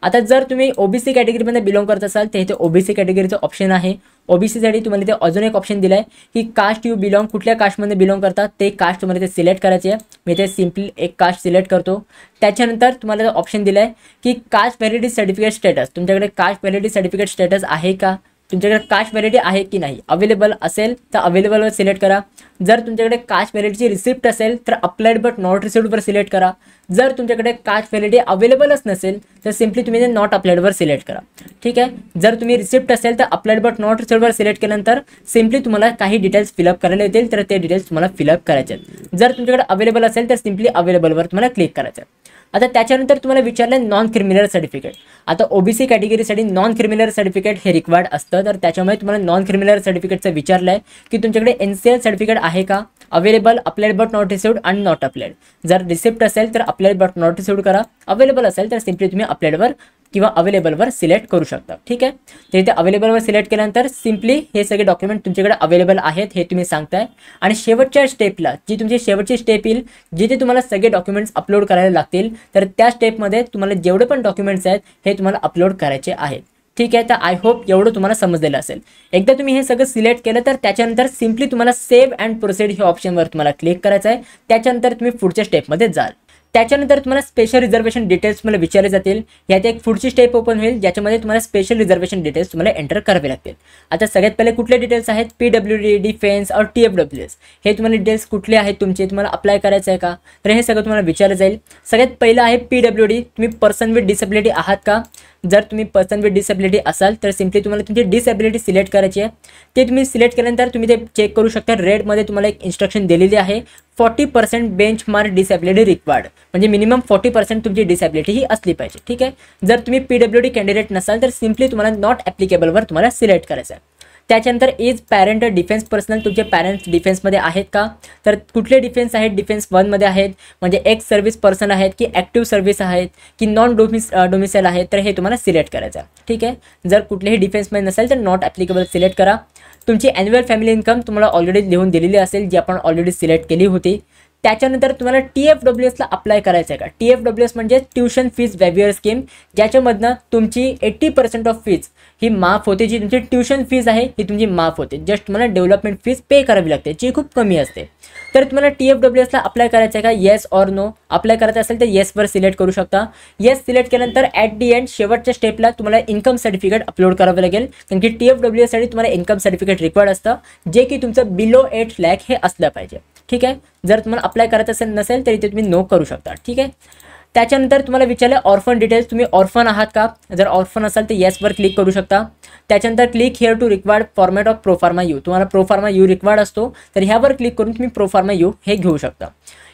S1: आता जर तुम्ही OBC कॅटेगरीमध्ये बिलॉंग करत असाल तर इथे OBC कॅटेगरीचं ऑप्शन आहे. OBCसाठी तुम्हाला इथे अजून एक ऑप्शन दिलं आहे की कास्ट यू बिलॉंग, कुठल्या कास्टमध्ये बिलॉंग करतात ते कास्ट तुम्हाला इथे सिलेक्ट करायचे आहे. मी इथे सिम्पली एक कास्ट सिलेक्ट करतो. त्याच्यानंतर तुम्हाला ऑप्शन दिलं आहे की कास्ट व्हॅलिडिटी सर्टिफिकेट स्टेटस, तुमच्याकडे कास्ट व्हॅलिडिटी सर्टिफिकेट स्टेटस आहे का, तुमच्याकडे कास्ट व्हॅलिडिटी आहे की नाही. अवेलेबल असेल तर अवेलेबलवर सिलेक्ट करा. जर तुमच्याकडे कास्ट व्हॅलिडिटीची रिसिप्ट असेल तर अप्लाइड बट नॉट रिसिव्डवर सिलेक्ट करा. जर तुमच्याकडे कास्ट व्हॅलिडिटी अवेलेबलच नसेल तर सिम्पली तुम्ही ते नॉट अप्लाइडवर सिलेक्ट करा. ठीक आहे. जर तुम्ही रिसिप्ट असेल तर अप्लाइड बट नॉट रिसिव्डवर सिलेक्ट केल्यानंतर सिम्पली तुम्हाला काही डिटेल्स फिलअप करायला येतील तर ते डिटेल्स तुम्हाला फिलअप करायचे आहेत. जर तुमच्याकडे अवेलेबल असेल तर सिम्पली अवेलेबलवर तुम्हाला क्लिक करायचं आहे. आता त्याच्यानंतर तुम्हाला विचारलं नॉन क्रिमिनल सर्टिफिकेट. आता OBC कॅटेगरीसाठी नॉन क्रिमिनल सर्टिफिकेट हे रिक्वायर्ड असतं, तर त्याच्यामुळे तुम्हाला नॉन क्रिमिनल सर्टिफिकेटचं विचारलं आहे की तुमच्याकडे NCL सर्टिफिकेट आहे का, available, applied but not received आणि नॉट अप्लाइड. जर रिसिप्ट असेल तर अप्लाइड बट नॉट रिसिव्ड करा. अवेलेबल असेल तर सिम्पली तुम्ही अप्लाइडवर किंवा अवेलेबलवर सिलेक्ट करू शकता. ठीक आहे. तर इथे अवेलेबलवर सिलेक्ट केल्यानंतर सिम्पली हे सगळे डॉक्युमेंट तुमच्याकडे अवेलेबल आहेत हे तुम्ही सांगताय. आणि शेवटच्या स्टेपला जी तुमची शेवटची स्टेप येईल जिथे तुम्हाला सगळे डॉक्युमेंट्स अपलोड करायला लागतील तर त्या स्टेपमध्ये तुम्हाला जेवढे पण डॉक्युमेंट्स आहेत हे तुम्हाला अपलोड करायचे आहेत. ठीक आहे. तर आय होप एवढं तुम्हाला समजलेलं असेल. एकदा तुम्ही हे सगळं सिलेक्ट केलं तर त्याच्यानंतर सिम्पली तुम्हाला सेव्ह अँड प्रोसीड हे ऑप्शनवर तुम्हाला क्लिक करायचं आहे. त्याच्यानंतर तुम्ही पुढच्या स्टेपमध्ये जाल. त्याच्यानंतर तुम्हाला स्पेशल रिझर्वेशन डिटेल्स तुम्हाला विचारले जातील. यात एक पुढची स्टेप ओपन होईल ज्याच्यामध्ये तुम्हाला स्पेशल रिझर्वेशन डिटेल्स तुम्हाला एंटर करावे लागतील. आता सगळ्यात पहिले कुठले डिटेल्स आहेत, PWD, डिफेन्स और TFWS हे तुम्हाला डिटेल्स कुठले आहेत तुमचे, तुम्हाला अप्लाय करायचं आहे का, तर हे सगळं तुम्हाला विचारलं जाईल. सगळ्यात पहिलं आहे PWD, तुम्ही पर्सन विथ डिसेबिलिटी आहात का. जर तुम्ही पर्सन विथ डिसेबिलिटी असाल तर सिम्पली तुम्हाला तुमची डिसेबिलिटी सिलेक्ट करायची आहे. ते तुम्ही सिलेक्ट केल्यानंतर तुम्ही ते चेक करू शकता. रेडमध्ये तुम्हाला एक इन्स्ट्रक्शन दिलेली आहे 40% बेंच मार्क डिसेबिलिटी रिक्वायर्ड, म्हणजे मिनिमम 40% तुमची डिसेबिलिटी ही असली पाहिजे. ठीक आहे. जर तुम्ही PWD कॅन्डिडेट नसाल तर सिम्पली तुम्हाला नॉट ॲप्लिकेबलवर तुम्हाला सिलेक्ट करायचं आहे. त्याच्यानंतर इज पॅरेंट डिफेन्स पर्सनल, तुमचे पॅरेंट्स डिफेन्समध्ये आहेत का, तर कुठले डिफेन्स आहेत, डिफेन्स 1मध्ये आहेत, म्हणजे एक्स सर्व्हिस पर्सन आहेत की ॲक्टिव्ह सर्व्हिस आहेत की नॉन डोमिसाईल आहेत, तर हे तुम्हाला सिलेक्ट करायचं आहे. ठीक आहे, जर कुठलेही डिफेन्समध्ये नसेल तर नॉट ॲप्लिकेबल सिलेक्ट करा. तुमची ॲन्युअल फॅमिली इन्कम तुम्हाला ऑलरेडी लिहून दिलेली असेल, जी आपण ऑलरेडी सिलेक्ट केली होती. त्याच्यानंतर तुम्हाला TFWSला अप्लाय करायचं आहे का. TFWS म्हणजे ट्युशन फीज वेव्हिअर स्कीम, ज्याच्यामधनं तुमची 80% ऑफ फीज ही माफ होते. जी तुमची ट्युशन फीज आहे ही तुमची माफ होते. जस्ट तुम्हाला डेव्हलपमेंट फीज पे करावी लागते, जी खूप कमी असते. तर तुम्हाला TFWSला अप्लाय करायचं आहे का, येस ऑर नो. अप्लाय करायचं असेल तर येसवर सिलेक्ट करू शकता. येस सिलेक्ट केल्यानंतर ॲट दी एंड शेवटच्या स्टेपला तुम्हाला इन्कम सर्टिफिकेट अपलोड करावं लागेल, कारण की TFWSसाठी तुम्हाला इन्कम सर्टिफिकेट रिक्वायर्ड असतं, जे की तुमचं बिलो 8 लाख हे असलं पाहिजे. ठीक आहे, जर तुम्हाला अप्लाय करायचं नसेल तर इथे तुम्ही नो करू शकता. ठीक आहे, त्याच्यानंतर तुम्हाला विचारलं ऑर्फन डिटेल्स, तुम्ही ऑर्फन आहात का. जर ऑर्फन असाल तर येसवर क्लिक करू शकता. त्याच्यानंतर click here to required format of proforma U, तुम्हाला प्रोफार्मा यू रिक्वायर्ड असतो, तर ह्यावर क्लिक करून तुम्ही प्रोफार्मा यू हे घेऊ शकता.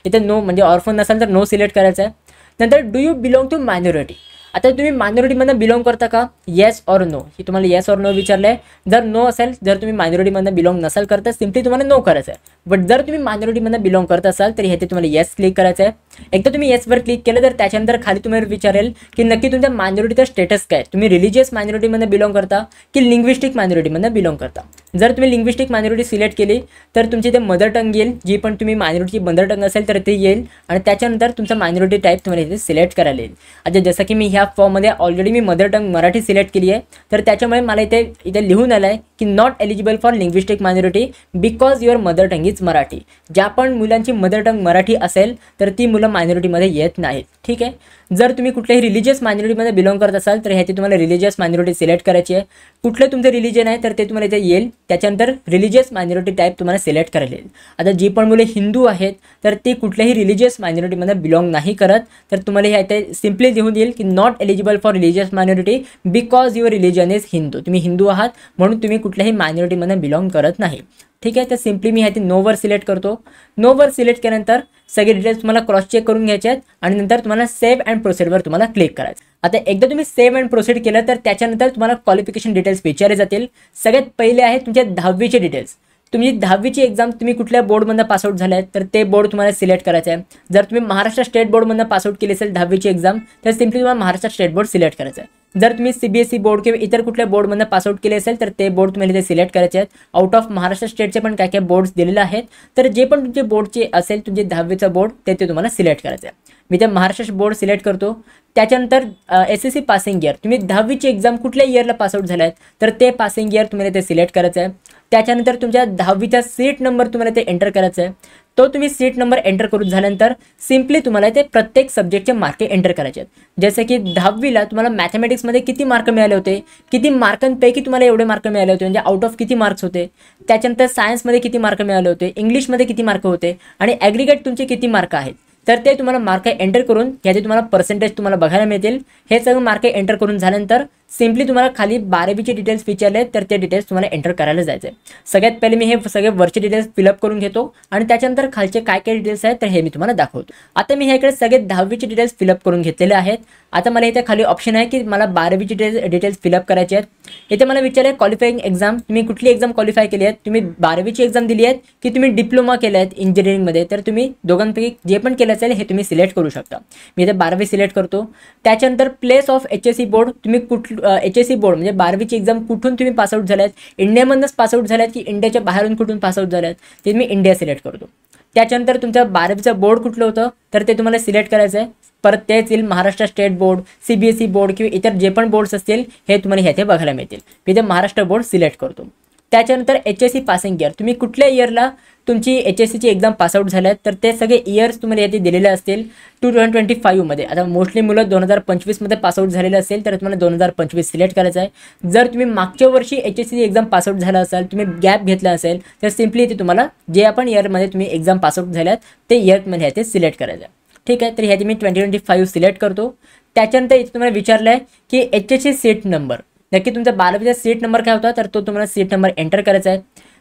S1: इथे नो म्हणजे ऑर्फन नसाल तर नो सिलेक्ट करायचं आहे. नंतर do you belong to minority, आता तुम्ही मायनॉरिटीमधनं बिलॉंग करता का, येस ऑर नो. ही तुम्हाला येस ऑर नो विचारलं आहे. जर नो असेल, जर तुम्ही मायनॉरिटीमधनं बिलॉंग नसाल करता, सिम्पली तुम्हाला नो करायचं आहे. बट जर तुम्ही मायनॉरिटीमधनं बिलॉंग करत असाल तर इथे तुम्हाला येस क्लिक करायचं आहे. एकदा तुम्ही येसवर क्लिक केलं तर त्याच्यानंतर खाली तुम्हाला विचारेल की नक्की तुमच्या मायनॉरिटीचा स्टेटस काय, तुम्ही रिलिजियस मायनॉरिटीमधनं बिलॉंग करता की लिंग्विस्टिक मायनॉरिटीमधनं बिलॉंग करता. जर तुम्ही लिंग्विस्टिक मायनॉरिटी सिलेक्ट केली तर तुमची इथे मदर टंग येईल, जी पण तुम्ही मायनॉरिटीची मदर टंग असेल तर ते येईल, आणि त्याच्यानंतर तुमचा मायनॉरिटी टाईप तुम्हाला इथे सिलेक्ट करायला येईल. आता जसं की मी ह्या फॉर्ममध्ये already me mother tongue Marathi select केली आहे, तर त्याच्यामुळे मला इथे लिहून आलं आहे की not eligible for linguistic minority because your mother tongue is Marathi. ज्या पण मुलांची मदर टंग मराठी असेल तर ती मुलं मायनॉरिटीमध्ये येत नाहीत. ठीक आहे, जर तुम्ही कुठल्याही रिलिजियस मायनॉरिटीमध्ये बिलॉंग करत असाल तर ह्याची तुम्हाला रिलिजियस मायनॉरिटी सिलेक्ट करायची आहे. कुठलं तुमचं रिलिजन आहे तर ते तुम्हाला इथे येईल. त्याच्यानंतर रिलिजियस मायनॉरिटी टाईप तुम्हाला सिलेक्ट करायला येईल. आता जी पण मुले हिंदू आहेत तर ती कुठल्याही रिलिजियस मायनॉरिटीमध्ये बिलॉंग नाही करत, तर तुम्हाला ह्या इथे सिम्पली लिहून येईल की not eligible for religious minority because your religion is Hindu. तुम्ही हिंदू आहात म्हणून तुम्ही कुठल्याही मायनॉरिटीमध्ये बिलॉंग करत नाही. ठीक आहे, तर सिम्पली मी ह्याची नोवर सिलेक्ट करतो. नोवर सिलेक्ट केल्यानंतर सगळे डिटेल्स तुम्हाला क्रॉस चेक करून घ्यायचे आहेत आणि नंतर तुम्हाला सेव्ह अँड प्रोसीडवर तुम्हाला क्लिक करायचं. आता एकदा तुम्ही सेव्ह अँड प्रोसीड केलं तर त्याच्यानंतर तुम्हाला क्वालिफिकेशन डिटेल्स विचारले जातील. सगळ्यात पहिले आहे तुमच्या 10वीचे डिटेल्स. तुम्ही 10वीची एक्झाम तुम्ही कुठल्या बोर्डमधनं पासआउट झाले आहेत तर ते बोर्ड तुम्हाला सिलेक्ट करायचं आहे. जर तुम्ही महाराष्ट्र स्टेट बोर्डमधनं पासआउट केली असेल 10वीची एक्झाम तर सिम्पली तुम्हाला महाराष्ट्र स्टेट बोर्ड सिलेक्ट करायचं आहे. जर तुम्ही CBSE बोर्ड किंवा इतर कुठल्या बोर्डमधनं पासआउट केले असेल तर ते बोर्ड तुम्हाला इथे सिलेक्ट करायचे आहेत. आउट ऑफ महाराष्ट्र स्टेटचे पण काय काय बोर्ड्स दिलेले आहेत, तर जे पण तुमचे बोर्डचे असेल तुमचे 10वीचा बोर्ड ते तुम्हाला सिलेक्ट करायचं आहे. मी ते महाराष्ट्र बोर्ड सिलेक्ट करतो. त्याच्यानंतर SSC पासिंग इयर, तुम्ही 10वीची एक्झाम कुठल्या इयरला पासआउट झाला आहेत तर ते पासिंग इयर तुम्हाला ते सिलेक्ट करायचं आहे. त्याच्यानंतर तुमच्या 10वीचा सीट नंबर तुम्हाला ते एंटर करायचा आहे. तो तुम्ही सीट नंबर एंटर करून झाल्यानंतर सिम्पली तुम्हाला ते प्रत्येक सब्जेक्टचे मार्क एंटर करायचे आहेत. जसे की 10वीला तुम्हाला मॅथमॅटिक्समध्ये किती मार्क मिळाले होते, किती मार्कांपैकी तुम्हाला एवढे मार्क मिळाले होते, म्हणजे आउट ऑफ किती मार्क्स होते. त्याच्यानंतर सायन्समध्ये किती मार्क मिळाले होते, इंग्लिशमध्ये किती मार्क होते आणि ॲग्रिगेट तुमचे किती मार्क आहेत, तर ते तुम्हाला मार्क एंटर करून याचे तुम्हाला पर्सेंटेज तुम्हाला बघायला मिळतील. हे सगळं मार्क एंटर करून झाल्यानंतर सिम्पली तुम्हाला खाली 12वीचे डिटेल्स विचारले तर ते डिटेल्स तुम्हाला एंटर करायला जायचं आहे. सगळ्यात पहिले मी हे सगळे वरचे डिटेल्स फिलअप करून घेतो आणि त्याच्यानंतर खालचे काय काय डिटेल्स आहेत तर हे मी तुम्हाला दाखवतो. आता मी ह्याकडे सगळे 10वीचे डिटेल्स फिलअप करून घेतलेले आहेत. आता मला इथे खाली ऑप्शन आहे की मला 12वीचे डिटेल्स फिलअप करायचे आहेत. इथे मला विचारले क्वालिफाईंग एक्झाम, तुम्ही कुठली एक्झाम क्वालिफाय केली आहे, तुम्ही 12वीची एक्झाम दिली आहे की तुम्ही डिप्लोमा केला आहेत इंजिनिअरिंगमध्ये, तर तुम्ही दोघांपैकी जे पण केलं असेल हे तुम्ही सिलेक्ट करू शकता. मी इथे 12वी सिलेक्ट करतो. त्याच्यानंतर प्लेस ऑफ HSC बोर्ड, तुम्ही HSC बोर्ड म्हणजे 12वीची एक्झाम कुठून तुम्ही पासआउट झालात, इंडियामधूनच पासआउट झालात की इंडियाच्या बाहेरून कुठून पासआउट झालात, ते मी इंडिया सिलेक्ट करतो. त्याच्यानंतर तुमचं 12वीचं बोर्ड कुठलं होतं तर ते तुम्हाला सिलेक्ट करायचं आहे. परत तेच येईल Maharashtra state board, CBSE board किंवा इतर जे पण बोर्ड्स असतील हे तुम्हाला ह्याचे बघायला मिळतील. मी इथे महाराष्ट्र बोर्ड सिलेक्ट करतो. त्याच्यानंतर HSC पासिंग इयर, तुम्ही कुठल्या इयरला तुमची HSCची एक्झाम पासआउट झाल्यात तर ते सगळे इयर्स तुम्हाला याचे दिलेले असतील 2025मध्ये. आता मोस्टली मुलं 2025मध्ये पासआउट झालेले असेल तर तुम्हाला 2025 सिलेक्ट करायचं आहे. जर तुम्ही मागच्या वर्षी HSCची एक्झाम पासआउट झाला असाल, तुम्ही गॅप घेतला असेल तर सिम्पली इथे तुम्हाला जे आपण इयरमध्ये तुम्ही एक्झाम पासआउट झाल्यात ते इयरमध्ये ह्याचे सिलेक्ट करायचं आहे. ठीक आहे, तर ह्याची मी 2025 सिलेक्ट करतो. त्याच्यानंतर इथे तुम्हाला विचारलं आहे की HSC सीट नंबर, नक्की तुमचा 12वीचा सीट नंबर काय होता तर तो तुम्हाला सीट नंबर एंटर करायचा आहे.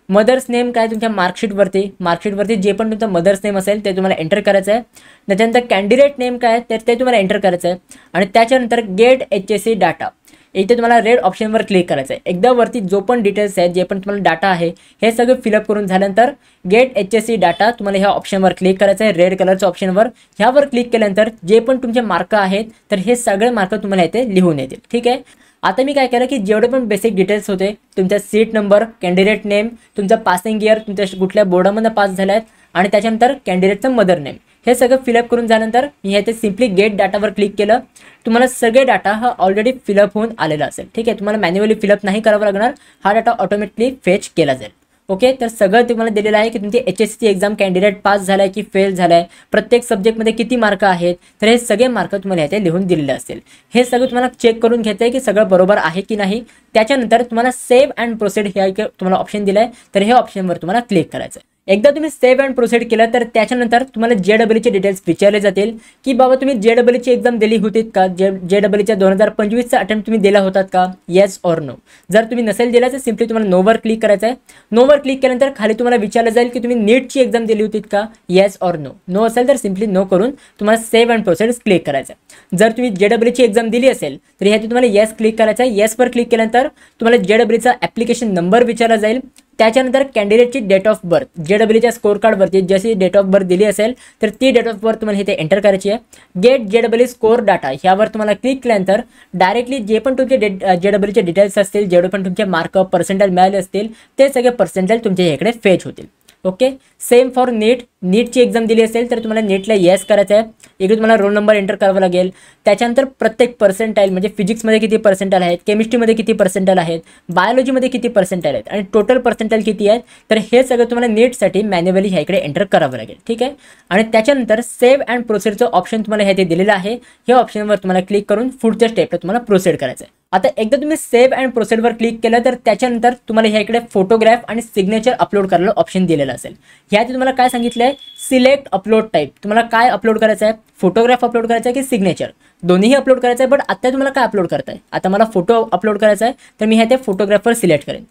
S1: मदर्स नेम काय तुमच्या मार्कशीटवरती जे पण तुमचा मदर्स नेम असेल ते तुम्हाला एंटर करायचं आहे. त्याच्यानंतर कॅन्डिडेट नेम काय तर ते तुम्हाला एंटर करायचं आहे. आणि त्याच्यानंतर गेट HSC डाटा, इथे तुम्हाला रेड ऑप्शनवर क्लिक करायचं आहे। एकदा वरती जो पण डिटेल्स आहेत, जे पण तुम्हाला डाटा आहे, हे सगळं फिलअप करून झाल्यानंतर गेट HSC डाटा तुम्हाला ह्या ऑप्शनवर क्लिक करायचं आहे, रेड कलरच्या ऑप्शनवर। ह्यावर क्लिक केल्यानंतर जे पण तुमचे मार्क आहेत तर हे सगळे मार्क तुम्हाला इथे लिहून येतील, ठीक आहे। आता मी काय केलं की जेवढे पण बेसिक डिटेल्स होते, तुमचा सीट नंबर, कॅन्डिडेट नेम, तुमचा पासिंग इयर, तुमच्या कुठल्या बोर्डामध्ये पास झालात आणि त्याच्यानंतर कॅन्डिडेटचं मदर नेम, हे सगळं फिलअप करून झाल्यानंतर मी इथे सिम्पली गेट डाटावर क्लिक केलं। तुम्हाला सगळे डाटा हा ऑलरेडी फिलअप होऊन आलेला असेल, ठीक आहे। तुम्हाला मॅन्युअली फिलअप नाही करावं लागणार, हा डाटा ऑटोमॅटिकली फेच केला जाईल। ओके, तर सगळं तुम्हाला दिलेलं आहे की तुमची HSC एक्झाम कॅन्डिडेट पास झालाय की फेल झालाय, प्रत्येक सब्जेक्टमध्ये किती मार्क आहेत, तर हे सगळे मार्क तुम्हाला इथे लिहून दिलेले असतील। हे सगळं तुम्हाला चेक करून घ्यायचं आहे की सगळं बरोबर आहे की नाही। त्याच्यानंतर तुम्हाला सेव्ह अँड प्रोसीड हे तुम्हाला ऑप्शन दिलाय, तर हे ऑप्शनवर तुम्हाला क्लिक करायचं आहे। एकदा तुम्ही सेव्ह अँड प्रोसीड केलं तर त्याच्यानंतर तुम्हाला JEE डिटेल्स विचारले जातील की बाबा तुम्ही JEE एक्झाम दिली होती का, JEE 2025चा अटेम्प्ट तुम्ही दिला होतात का, येस ऑर नो। जर तुम्ही नसेल दिला तर सिम्पली तुम्हाला नोवर क्लिक करायचं आहे। नोवर क्लिक केल्यानंतर खाली तुम्हाला विचारलं जाईल की तुम्ही नीटची एक्झाम दिली होती का, येस ऑर नो। नो असेल तर सिम्पली नो करून तुम्हाला सेव्ह अँड प्रोसीड क्लिक करायचं आहे। जर तुम्ही JEE एक्झाम दिली असेल तर ह्याची तुम्हाला येस क्लिक करायचं आहे। येसवर क्लिक केल्यानंतर तुम्हाला JEEचा ॲप्लिकेशन नंबर विचारला जाईल, त्याच्यानंतर कॅन्डिडेटची डेट ऑफ बर्थ, JEEच्या स्कोर कार्डवरती जशी डेट ऑफ बर्थ दिली असेल तर ती डेट ऑफ बर्थ तुम्हाला इथे एंटर करायची आहे। गेट JEE स्कोर डाटा ह्यावर तुम्हाला क्लिक केल्यानंतर डायरेक्टली जे पण तुमचे JEEचे डिटेल्स असतील, जेवढे पण तुमचे मार्क पर्सेंटाइल मिळाले असतील ते सगळे पर्सेंटाइल तुमच्या इकडे फेच होतील। ओके, सेम फॉर नीटची एक्झाम दिली असेल तर तुम्हाला नीटला येस करायचं आहे। इकडे तुम्हाला रोल नंबर एंटर करावा लागेल, त्याच्यानंतर प्रत्येक पर्सेंटाइल म्हणजे फिजिक्समध्ये किती पर्सेंटाइल आहेत, केमिस्ट्रीमध्ये किती पर्सेंटाइल आहेत, बायोलॉजीमध्ये किती पर्सेंटाइल आहेत आणि टोटल पर्सेंटाइल किती आहेत, तर हे सगळं तुम्हाला नीटसाठी मॅन्युअली ह्या इकडे एंटर करावं लागेल, ठीक आहे। आणि त्याच्यानंतर सेव्ह अँड प्रोसीडचं ऑप्शन तुम्हाला ह्याथे दिलेलं आहे, हे ऑप्शनवर तुम्हाला क्लिक करून पुढच्या स्टेपला तुम्हाला प्रोसीड करायचं आहे। आता एकदा तुम्ही सेव्ह अँड प्रोसीडवर क्लिक केलं तर त्याच्यानंतर तुम्हाला ह्या इकडे फोटोग्राफ आणि सिग्नेचर अपलोड करायला ऑप्शन दिलेला असेल। ह्यात तुम्हाला काय सांगितलं आहे, सिलेक्ट अपलोड टाईप, तुम्हाला काय अपलोड करायचं आहे, फोटोग्राफ अपलोड करायचा आहे की सिग्नेचर, दोन्ही अपलोड करायचं आहे। बट आता तुम्हाला काय अपलोड करताय, आता मला फोटो अपलोड करायचा आहे तर मी ह्या फोटोग्राफवर सिलेक्ट करेन।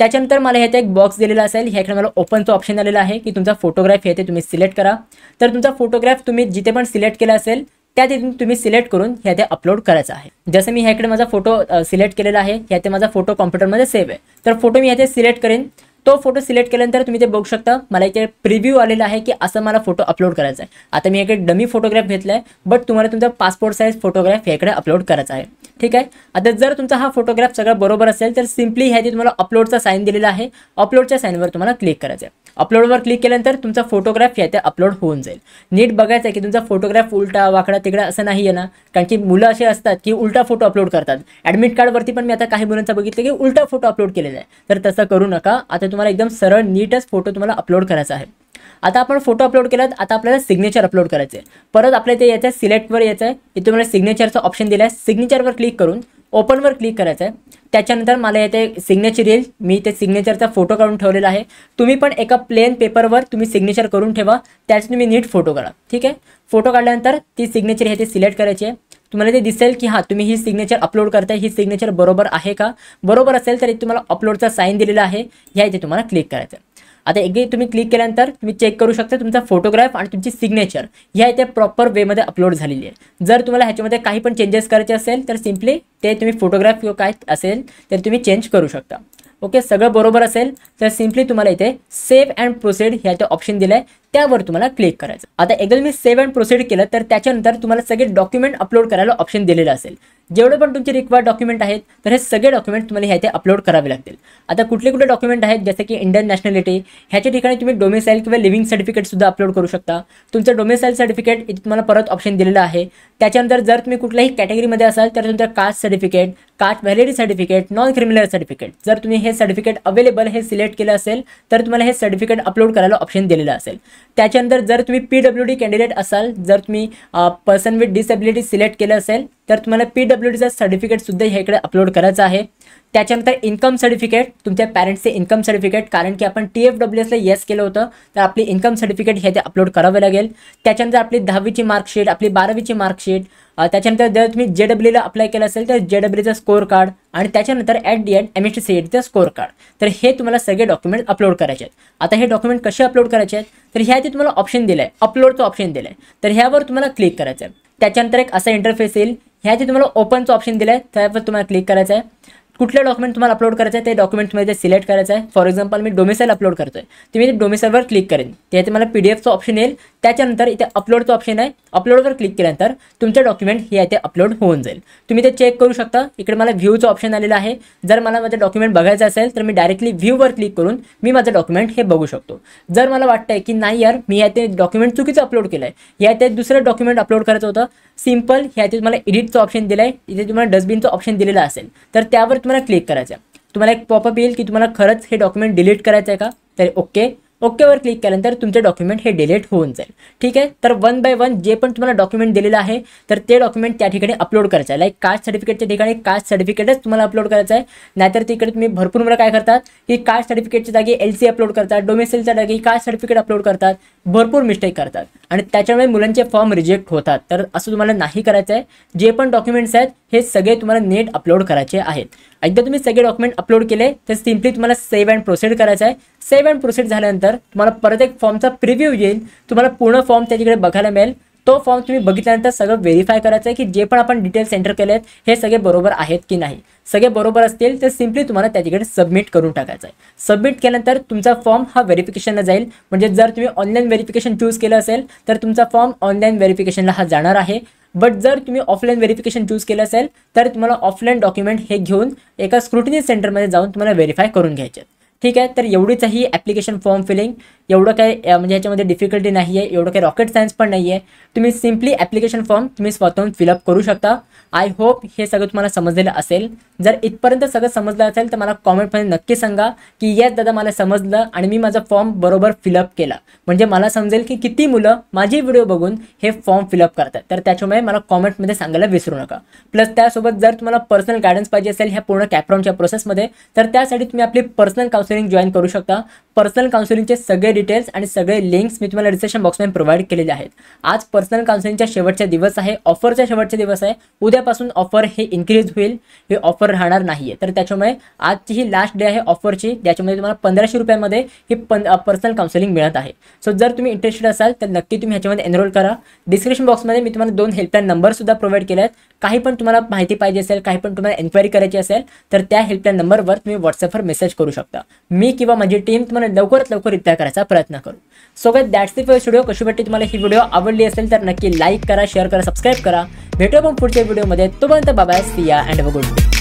S1: त्याच्यानंतर मला ह्याचा एक बॉक्स दिलेला असेल, ह्याकडे मला ओपनचं ऑप्शन आलेलं आहे की तुमचा फोटोग्राफ येते तुम्ही सिलेक्ट करा। तर तुमचा फोटोग्राफ तुम्ही जिथे पण सिलेक्ट केला असेल त्या तिथून तुम्ही सिलेक्ट करून ह्याते अपलोड करायचा आहे। जसं मी ह्याकडे माझा फोटो सिलेक्ट केलेला आहे, ह्याते माझा फोटो कॉम्प्युटरमध्ये सेव्ह आहे, तर फोटो मी ह्याते सिलेक्ट करेन। तो फोटो सिलेक्ट केल्यानंतर तुम्ही ते बघू शकता मला इथे प्रिव्ह्यू आलेला आहे की असं मला फोटो अपलोड करायचा आहे। आता मी इकडे डमी फोटोग्राफ घेतला आहे, बट तुम्हाला तुमचा पासपोर्ट साईज फोटोग्राफ ह्याकडे अपलोड करायचा आहे, ठीक आहे। आता जर तुमचा हा फोटोग्राफ सगळं बरोबर असेल तर सिम्पली ह्याची तुम्हाला अपलोडचा साईन दिलेला आहे, अपलोडच्या साईनवर तुम्हाला क्लिक करायचं आहे। अपलोडवर क्लिक केल्यानंतर तुमचा फोटोग्राफ ह्याते अपलोड होऊन जाईल। नीट बघायचं आहे की तुमचा फोटोग्राफ उलटा वाकडा तिकडा असं नाही आहे ना, कारण की मुलं असे असतात की उलटा फोटो अपलोड करतात। ॲडमिट कार्डवरती पण मी आता काही मुलांचा बघितलं की उलटा फोटो अपलोड केलेला आहे, तर तसं करू नका। आता तुम्हाला एकदम सरळ नीटच फोटो तुम्हाला अपलोड करायचा आहे। आता आपण फोटो अपलोड केलात, आता आपल्याला सिग्नेचर अपलोड करायचं आहे। परत आपल्या इथे यायचं आहे, सिलेक्टवर यायचं आहे, इथे तुम्हाला सिग्नेचरचा ऑप्शन दिला आहे, सिग्नेचरवर क्लिक करून ओपनवर क्लिक करायचं आहे। त्याच्यानंतर मला येते सिग्नेचर येईल, मी ते सिग्नेचरचा फोटो काढून ठेवलेला आहे। तुम्ही पण एका प्लेन पेपरवर तुम्ही सिग्नेचर करून ठेवा, त्याचे तुम्ही नीट फोटो काढा, ठीक आहे। फोटो काढल्यानंतर ती सिग्नेचर हे सिलेक्ट करायची आहे। तुम्हाला ते दिसेल की हां तुम्ही ही सिग्नेचर अपलोड करताय, ही सिग्नेचर बरोबर आहे का, बरोबर असेल तर तुम्हाला अपलोडचा साईन दिलेला आहे, ह्या इथे तुम्हाला क्लिक करायचं आहे। आता एकदा तुम्ही क्लिक केल्यानंतर तुम्ही चेक करू शकता तुमचा फोटोग्राफ आणि तुमची सिग्नेचर ह्या इथे प्रॉपर वेमध्ये अपलोड झालेली आहे। जर तुम्हाला ह्याच्यामध्ये काही पण चेंजेस करायचे असेल तर सिम्पली ते तुम्ही फोटोग्राफ किंवा काय असेल तर तुम्ही चेंज करू शकता। ओके, सगळं बरोबर असेल तर सिम्पली तुम्हाला इथे सेव्ह अँड प्रोसीड ह्याचं ऑप्शन दिलं आहे, त्यावर तुम्हाला क्लिक करायचं। आता एकदा तुम्ही सेव्ह अँड प्रोसीड केलं तर त्याच्यानंतर तुम्हाला सगळे डॉक्युमेंट अपलोड करायला ऑप्शन दिलेलं असेल। जेवढे पण तुमचे रिक्वायर्ड डॉक्युमेंट आहेत तर हे सगळे डॉक्युमेंट तुम्हाला ह्याचे अपलोड करावे लागतील। आता कुठले कुठले डॉक्युमेंट आहेत, जसे की इंडियन नॅशनॅलिटी, ह्याच्या ठिकाणी तुम्ही डोमिसाईल किंवा लिव्हिंग सर्टिफिकेट सुद्धा अपलोड करू शकता। तुमचं डोमिसाईल सर्टिफिकेट इथे तुम्हाला परत ऑप्शन दिलेलं आहे। त्याच्यानंतर जर तुम्ही कुठल्याही कॅटेगरीमध्ये असाल तर तुमचं caste certificate, caste validity certificate, non criminal certificate, जर तुम्ही हे सर्टिफिकेट अवेलेबल हे सिलेक्ट केलं असेल तर तुम्हाला हे सर्टिफिकेट अपलोड करायला ऑप्शन दिलेलं असेल। त्याच्यानंतर जर तुम्ही PWD कॅन्डिडेट असाल, जर तुम्ही पर्सन विथ डिसेबिलिटी सिलेक्ट केलं असेल तर तुम्हाला PWDचं सर्टिफिकेट सुद्धा ह्याकडे अपलोड करायचं आहे। त्याच्यानंतर इन्कम सर्टिफिकेट, तुमच्या पॅरेंट्सचे इन्कम सर्टिफिकेट, कारण की आपण TFWSला येस केलं होतं तर आपली इन्कम सर्टिफिकेट हे ते अपलोड करावं लागेल। त्याच्यानंतर आपली 10वीची मार्कशीट, आपली 12वीची मार्कशीट, त्याच्यानंतर जर तुम्ही JEEला अप्लाय केलं असेल तर JEEचं स्कोर कार्ड आणि त्याच्यानंतर ॲट दी एंड MSc CETचं स्कोर कार्ड, तर हे तुम्हाला सगळे डॉक्युमेंट अपलोड करायचे आहेत। आता हे डॉक्युमेंट कसे अपलोड करायचे आहेत तर ह्या तुम्हाला ऑप्शन दिलं आहे, अपलोडचं ऑप्शन दिलं आहे, तर ह्यावर तुम्हाला क्लिक करायचं आहे। त्याच्यानंतर एक असा इंटरफेस येईल, ह्याचे तुम्हाला ओपनचं ऑप्शन दिलं आहे, त्यावर तुम्हाला क्लिक करायचं आहे. कुठलं डॉक्युमेंट तुम्हाला अपलोड करायचं आहे ते डॉक्युमेंटमध्ये सिलेक्ट करायचं आहे. For example me domicile upload करतोय, तुम्ही डोमिसाईलवर क्लिक करेन, त्याचे मला पीडीएफचं ऑप्शन येईल. त्याच्यानंतर इथे अपलोडचं ऑप्शन आहे, अपलोडवर क्लिक केल्यानंतर तुमचं डॉक्युमेंट हे इथे अपलोड होऊन जाईल. तुम्ही ते चेक करू शकता. इकडे मला व्ह्यूचं ऑप्शन आलेलं आहे. जर मला माझं डॉक्युमेंट बघायचं असेल तर मी डायरेक्टली व्ह्यूवर क्लिक करून मी माझं डॉक्युमेंट हे बघू शकतो. जर मला वाटतंय की नाही यार मी याते डॉक्युमेंट चुकीचं अपलोड केलं आहे, याते दुसरं डॉक्युमेंट अपलोड करायचं होतं, सिम्पल ह्याचे तुम्हाला एडिटचं ऑप्शन दिलं आहे, इथे तुम्हाला डस्टबिनचं ऑप्शन दिलेलं असेल तर त्यावर तुम्हाला क्लिक करायचं आहे. तुम्हाला एक पॉपअप येईल की तुम्हाला खरंच हे डॉक्युमेंट डिलीट करायचं आहे का, तर ओकेवर क्लिक केल्यानंतर तुमचे डॉक्युमेंट हे डिलीट होऊन जाईल. ठीक आहे. तर 1 बाय 1 जे पण तुम्हाला डॉक्युमेंट दिलेलं आहे तर ते डॉक्युमेंट त्या ठिकाणी अपलोड करायचं आहे. लाईक कास्ट सर्टिफिकेटच्या ठिकाणी कास्ट सर्टिफिकेटच तुम्हाला अपलोड करायचं आहे. नाहीतर तिकडे तुम्ही भरपूर मुलं काय करतात की कास्ट सर्टिफिकेटच्या जागी LC अपलोड करतात, डोमेसिलच्या जागी कास्ट सर्टिफिकेट अपलोड करतात, भरपूर मिस्टेक करतात आणि त्याच्यामुळे मुलांचे फॉर्म रिजेक्ट होतात. तर असं तुम्हाला नाही करायचं आहे. जे पण डॉक्युमेंट्स आहेत हे सगळे तुम्हाला नीट अपलोड करायचे आहेत. एकदा तुम्ही सगळे डॉक्युमेंट अपलोड केले तर सिम्पली तुम्हाला सेव्ह अँड प्रोसीड करायचं आहे. सेव्ह अँड प्रोसीड झाल्यानंतर तुम्हाला परत एक फॉर्मचा प्रिव्ह्यू येईल, तुम्हाला पूर्ण फॉर्म त्याच्याकडे बघायला मिळेल. तो फॉर्म तुम्ही बघितल्यानंतर सगळं व्हेरीफाय करायचं आहे की जे पण आपण डिटेल्स एंटर केले आहेत हे सगळे बरोबर आहेत की नाही. सगळे बरोबर असतील तर सिम्पली तुम्हाला त्याच्याकडे सबमिट करून टाकायचं आहे. सबमिट केल्यानंतर तुमचा फॉर्म हा व्हेरिफिकेशनला जाईल. म्हणजे जर तुम्ही ऑनलाईन व्हेरिफिकेशन चूज केलं असेल तर तुमचा फॉर्म ऑनलाईन व्हेरिफिकेशनला हा जाणार आहे. बट जर तुम्ही ऑफलाईन व्हेरिफिकेशन चूज केलं असेल तर तुम्हाला ऑफलाईन डॉक्युमेंट हे घेऊन एका स्क्रुटिनी सेंटरमध्ये जाऊन तुम्हाला व्हेरीफाय करून घ्यायचे. ठीक आहे. तर एवढीच ही ॲप्लिकेशन फॉर्म फिलिंग. एवढं काय म्हणजे ह्याच्यामध्ये डिफिकल्टी नाही आहे, एवढं काही रॉकेट सायन्स पण नाही आहे. तुम्ही सिम्पली ॲप्लिकेशन फॉर्म तुम्ही स्वतःहून फिलअप करू शकता. आय होप हे सगळं तुम्हाला समजलेलं असेल. जर इथपर्यंत सगळं समजलं असेल तर मला कॉमेंटमध्ये नक्की सांगा की येस दादा मला समजलं आणि मी माझा फॉर्म बरोबर फिलअप केला. म्हणजे मला समजेल की किती मुलं माझी व्हिडिओ बघून हे फॉर्म फिलअप करतात. तर त्याच्यामुळे मला कॉमेंटमध्ये सांगायला विसरू नका. प्लस त्यासोबत जर तुम्हाला पर्सनल गायडन्स पाहिजे असेल ह्या पूर्ण कॅपराऊंडच्या प्रोसेसमध्ये तर त्यासाठी तुम्ही आपली पर्सनल काउन्सिलिंग जॉईन करू शकता. पर्सनल काउन्सिलिंगचे सगळे डिटेल्स आणि सगळे लिंक्स मी तुम्हाला डिस्क्रिप्शन बॉक्समध्ये प्रोव्हाइड केलेले आहेत. आज पर्सनल काउन्सिलिंगचा शेवटचा दिवस आहे, ऑफरचा शेवटचा दिवस आहे. उद्यापासून ऑफर हे इन्क्रीज होईल, हे ऑफर राहणार नाही आहे. तर त्याच्यामुळे आजची ही लास्ट डे आहे ऑफरची, ज्याच्यामध्ये तुम्हाला 1500 रुपयामध्ये ही पर्सनल काउन्सिलिंग मिळत आहे. सो जर तुम्ही इंटरेस्टेड असाल तर नक्की तुम्ही ह्याच्यामध्ये एनरोल करा. डिस्क्रिप्शन बॉक्समध्ये मी तुम्हाला 2 हेल्पलाईन नंबरसुद्धा प्रोव्हाइड केले आहेत. काही पण तुम्हाला माहिती पाहिजे असेल, काही पण तुम्हाला एन्क्वायरी करायची असेल तर त्या हेल्पलाईन नंबरवर तुम्ही व्हॉट्सअपवर मेसेज करू शकता. मी किंवा माझी टीम तुम्हाला लवकरात लवकर रिप्लाय करायचा प्रयत्न करू. So guys that's it for video. कशी वाटते तुम्हाला ही व्हिडिओ आवडली असेल तर नक्की लाईक करा, शेअर करा, सबस्क्राईब करा. भेटू आपण पुढच्या व्हिडिओमध्ये. तोपर्यंत बाय बाय, सी या and have a good day.